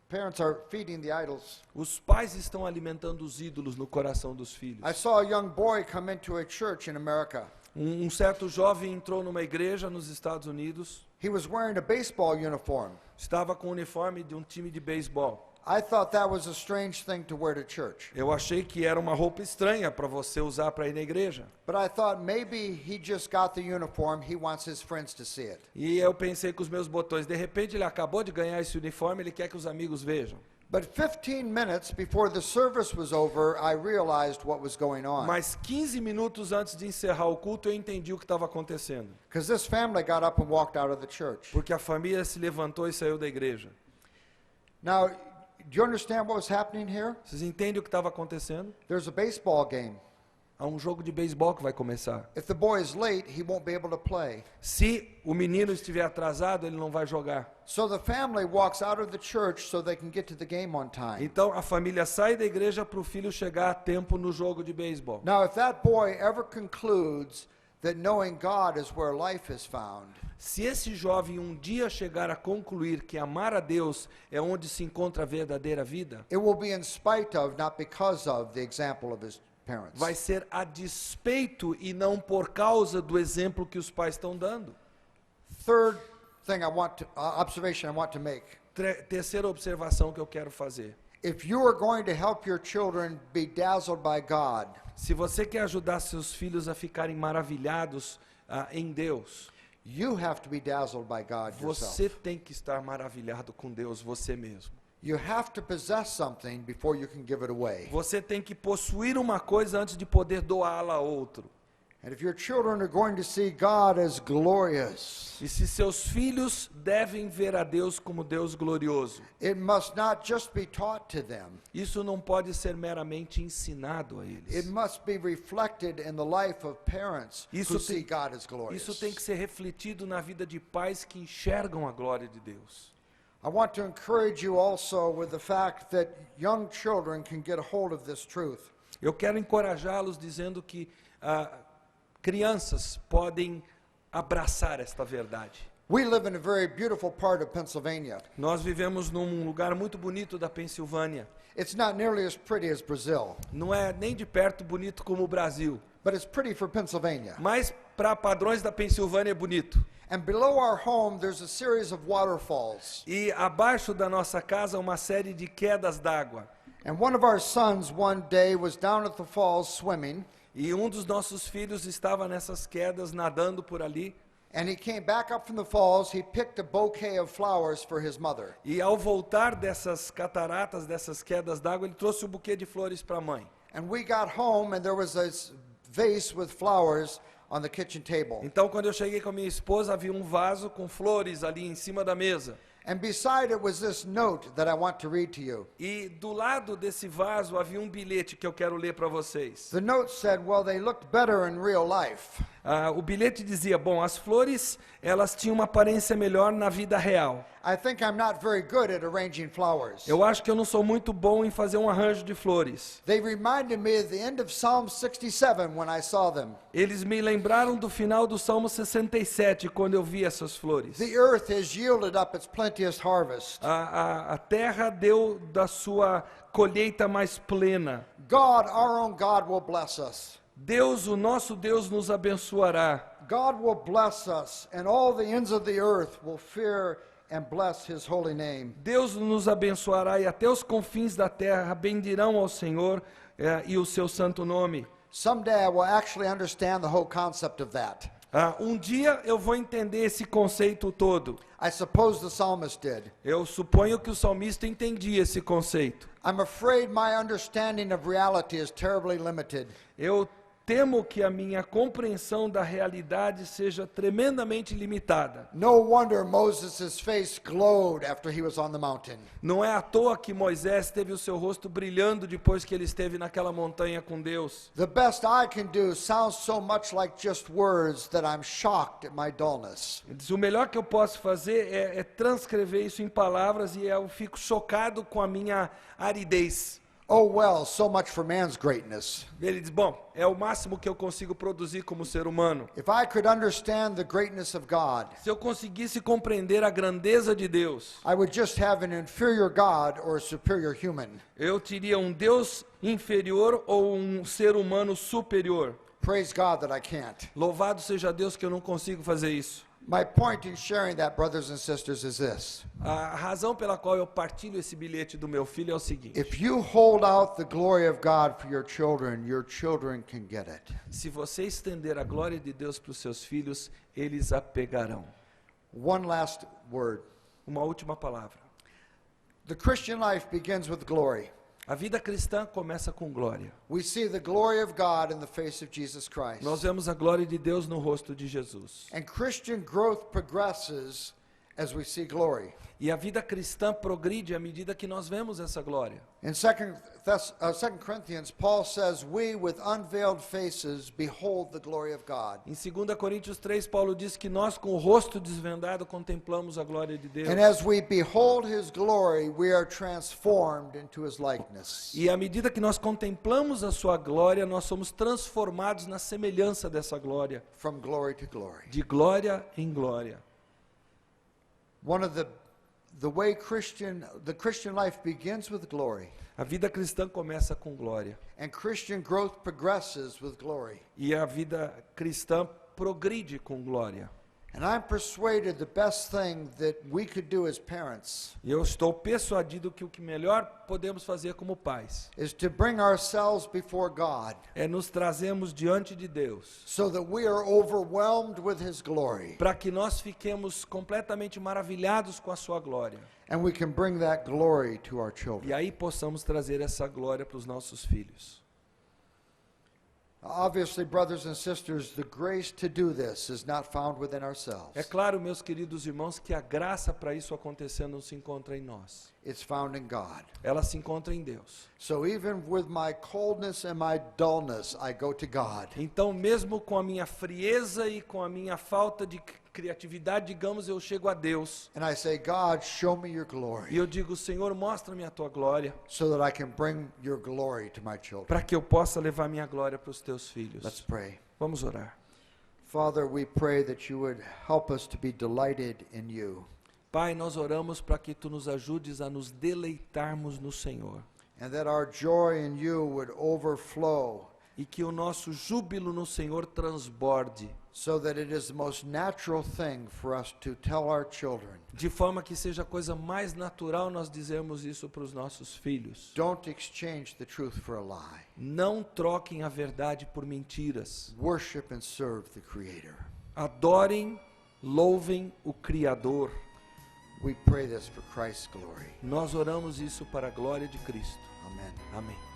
Speaker 1: Parents are feeding the idols.
Speaker 2: Os pais estão alimentando os ídolos no coração dos filhos.
Speaker 1: I saw a young boy come into a church in America.
Speaker 2: Um certo jovem entrou numa igreja nos Estados Unidos,
Speaker 1: He was wearing a baseball uniform.
Speaker 2: estava com o uniforme de um time de beisebol.
Speaker 1: I thought that was a strange thing to wear to church.
Speaker 2: Eu achei que era uma roupa estranha para você usar para ir na igreja.
Speaker 1: But I thought maybe he just got the uniform. He wants his friends to see it.
Speaker 2: E eu pensei com os meus botões, de repente ele acabou de ganhar esse uniforme, ele quer que os amigos vejam.
Speaker 1: But 15 minutes before the service was over, I realized what was going on.
Speaker 2: Mas 15 minutos antes de encerrar o culto, eu entendi o que estava acontecendo.
Speaker 1: Because this family got up and walked out of the church.
Speaker 2: Porque a família se levantou e saiu da igreja.
Speaker 1: Now, do you understand what was happening here?
Speaker 2: Vocês entendem o que estava acontecendo?
Speaker 1: There's a baseball game.
Speaker 2: Há um jogo de beisebol que vai começar.
Speaker 1: If the boy is late, he won't be able to play.
Speaker 2: Se o menino estiver atrasado, ele não vai jogar.
Speaker 1: So the family walks out of the church so they can get to the game on time.
Speaker 2: Então a família sai da igreja para o filho chegar a tempo no jogo de beisebol.
Speaker 1: Now, if that boy ever concludes that knowing God is where life is found,
Speaker 2: Se esse jovem um dia chegar a concluir que amar a Deus é onde se encontra a verdadeira vida,
Speaker 1: it will be in spite of, not because of, the example of his parents.
Speaker 2: vai ser a despeito e não por causa do exemplo que os pais estão dando.
Speaker 1: Third thing observation I want to make.
Speaker 2: Terceira observação que eu quero fazer.
Speaker 1: If you are going to help your children be dazzled by God,
Speaker 2: Se você quer ajudar seus filhos a ficarem maravilhados em Deus,
Speaker 1: you have to be dazzled by God
Speaker 2: você
Speaker 1: yourself.
Speaker 2: tem que estar maravilhado com Deus você mesmo.
Speaker 1: You have to possess something before you can give it away.
Speaker 2: Você tem que possuir uma coisa antes de poder doá-la a outro.
Speaker 1: And if your children are going to see God as glorious,
Speaker 2: E se seus filhos devem ver a Deus como Deus glorioso,
Speaker 1: it must not just be taught to them.
Speaker 2: isso não pode ser meramente ensinado a
Speaker 1: It
Speaker 2: eles.
Speaker 1: must be reflected in the life of parents
Speaker 2: Isso
Speaker 1: who
Speaker 2: tem-
Speaker 1: see God as glorious.
Speaker 2: Isso tem que ser refletido na vida de pais que enxergam a glória de Deus.
Speaker 1: I want to encourage you also with the fact that young children can get a hold of this truth.
Speaker 2: Eu quero encorajá-los dizendo que crianças podem abraçar esta verdade.
Speaker 1: We live in a very beautiful part of Pennsylvania.
Speaker 2: Nós vivemos num lugar muito bonito da Pensilvânia.
Speaker 1: It's not nearly as pretty as Brazil,
Speaker 2: Não é nem de perto bonito como o Brasil,
Speaker 1: but it's pretty for Pennsylvania.
Speaker 2: mas para padrões da Pensilvânia é bonito.
Speaker 1: And below our home, there's a series of waterfalls.
Speaker 2: E abaixo da nossa casa uma série de quedas d'água.
Speaker 1: And one of our sons one day was down at the falls swimming,
Speaker 2: E um dos nossos filhos estava nessas quedas nadando por ali.
Speaker 1: and he came back up from the falls. He picked a bouquet of flowers for his mother.
Speaker 2: E ao voltar dessas cataratas, dessas quedas d'água, ele trouxe um buquê de flores para a mãe.
Speaker 1: And we got home, and there was a vase with flowers on the kitchen table.
Speaker 2: Então, quando eu cheguei com a minha esposa, havia um vaso com flores ali em cima da mesa.
Speaker 1: And beside it was this note that I want to read to you.
Speaker 2: E do lado desse vaso havia um bilhete que eu quero ler para vocês.
Speaker 1: The note said, well, they looked better in real life.
Speaker 2: O bilhete dizia, bom, as flores, elas tinham uma aparência melhor na vida real.
Speaker 1: I think I'm not very good at arranging flowers.
Speaker 2: Eu acho que eu não sou muito bom em fazer um arranjo de flores.
Speaker 1: They reminded me of the end of Psalm 67 when I saw them.
Speaker 2: Eles me lembraram do final do Salmo 67, quando eu vi essas flores.
Speaker 1: The earth has yielded up its plenteous harvest.
Speaker 2: A terra deu da sua colheita mais plena.
Speaker 1: God, our own God, will bless us.
Speaker 2: Deus, o nosso Deus, nos abençoará.
Speaker 1: God will bless us, and all the ends of the earth will fear and bless his holy name.
Speaker 2: Deus nos abençoará e até os confins da terra bendirão ao Senhor e o seu santo nome.
Speaker 1: someday I will actually understand the whole concept of that.
Speaker 2: Um dia eu vou entender esse conceito todo.
Speaker 1: I suppose the psalmist did.
Speaker 2: Eu suponho que o salmista entendia esse conceito.
Speaker 1: I'm afraid my understanding of reality is terribly limited.
Speaker 2: Eu temo que a minha compreensão da realidade seja tremendamente limitada.
Speaker 1: No wonder Moses' face glowed after he was on the mountain.
Speaker 2: Não é à toa que Moisés teve o seu rosto brilhando depois que ele esteve naquela montanha com Deus.
Speaker 1: The best I can do sounds so much like just words that I'm shocked at my dullness.
Speaker 2: Ele diz, o melhor que eu posso fazer é transcrever isso em palavras e eu fico chocado com a minha aridez.
Speaker 1: Oh well, so much for man's greatness.
Speaker 2: Ele diz, bom, é o máximo que eu consigo produzir como ser humano.
Speaker 1: If I could understand the greatness of God,
Speaker 2: Se eu conseguisse compreender a grandeza de Deus,
Speaker 1: I would just have an inferior God or a superior human.
Speaker 2: eu teria um Deus inferior ou um ser humano superior.
Speaker 1: Praise God that I can't.
Speaker 2: Louvado seja Deus que eu não consigo fazer isso.
Speaker 1: My point in sharing that, brothers and sisters, is this.
Speaker 2: A razão pela qual eu partilho esse bilhete do meu filho é o seguinte:
Speaker 1: If you hold out the glory of God for your children can get it.
Speaker 2: se você estender a glória de Deus para os seus filhos, eles a pegarão.
Speaker 1: One last word.
Speaker 2: Uma última palavra.
Speaker 1: The Christian life begins with glory.
Speaker 2: A vida cristã começa com glória.
Speaker 1: We see the glory of God in the face of Jesus Christ.
Speaker 2: Nós vemos a glória de Deus no rosto de Jesus.
Speaker 1: And Christian growth progresses as we see glory.
Speaker 2: E a vida cristã progride à medida que nós vemos essa glória.
Speaker 1: In 2 Corinthians, Paul says, we with unveiled faces behold the glory of God.
Speaker 2: Em 2 Coríntios 3, Paulo diz que nós com o rosto desvendado contemplamos a glória de Deus.
Speaker 1: And as we behold his glory, we are transformed into his likeness.
Speaker 2: E à medida que nós contemplamos a sua glória, nós somos transformados na semelhança dessa glória,
Speaker 1: From glory to glory.
Speaker 2: de glória em glória.
Speaker 1: One of the Christian life begins with glory.
Speaker 2: A vida cristã começa com glória.
Speaker 1: And Christian growth progresses with glory.
Speaker 2: E a vida cristã progride com glória.
Speaker 1: And I'm persuaded the best thing that we could do as parents
Speaker 2: E eu estou persuadido que o que melhor podemos fazer como pais
Speaker 1: is to bring ourselves before God
Speaker 2: é nos trazermos diante de Deus,
Speaker 1: so that we are overwhelmed with his glory
Speaker 2: para que nós fiquemos completamente maravilhados com a sua glória.
Speaker 1: and we can bring that glory to our
Speaker 2: E
Speaker 1: children.
Speaker 2: aí possamos trazer essa glória para os nossos filhos.
Speaker 1: Obviously, brothers and sisters, the grace to do this is not found within ourselves.
Speaker 2: É claro, meus queridos irmãos, que a graça para isso acontecer não se encontra em nós.
Speaker 1: It's found in God.
Speaker 2: Ela se encontra em Deus.
Speaker 1: So even with my coldness and my dullness, I go to God.
Speaker 2: Então, mesmo com a minha frieza e com a minha falta de criatividade, digamos, eu chego a Deus.
Speaker 1: And I say, God, show me your
Speaker 2: E
Speaker 1: glory
Speaker 2: eu digo, Senhor, mostra-me a tua glória,
Speaker 1: so that I can bring your glory to my children.
Speaker 2: para que eu possa levar minha glória para os teus filhos.
Speaker 1: Let's pray.
Speaker 2: Vamos orar.
Speaker 1: Father, we pray that you would help us to be delighted in you
Speaker 2: Pai, nós oramos para que tu nos ajudes a nos deleitarmos no Senhor.
Speaker 1: and that our joy in you would overflow
Speaker 2: E que o nosso júbilo no Senhor transborde,
Speaker 1: so that it is the most natural thing for us to tell our children,
Speaker 2: de forma que seja a coisa mais natural nós dizermos isso para os nossos filhos.
Speaker 1: don't exchange the truth for a lie.
Speaker 2: Não troquem a verdade por mentiras.
Speaker 1: Worship and serve the Creator.
Speaker 2: Adorem, louvem o Criador.
Speaker 1: We pray this for Christ's glory.
Speaker 2: Nós oramos isso para a glória de Cristo.
Speaker 1: Amen.
Speaker 2: Amém.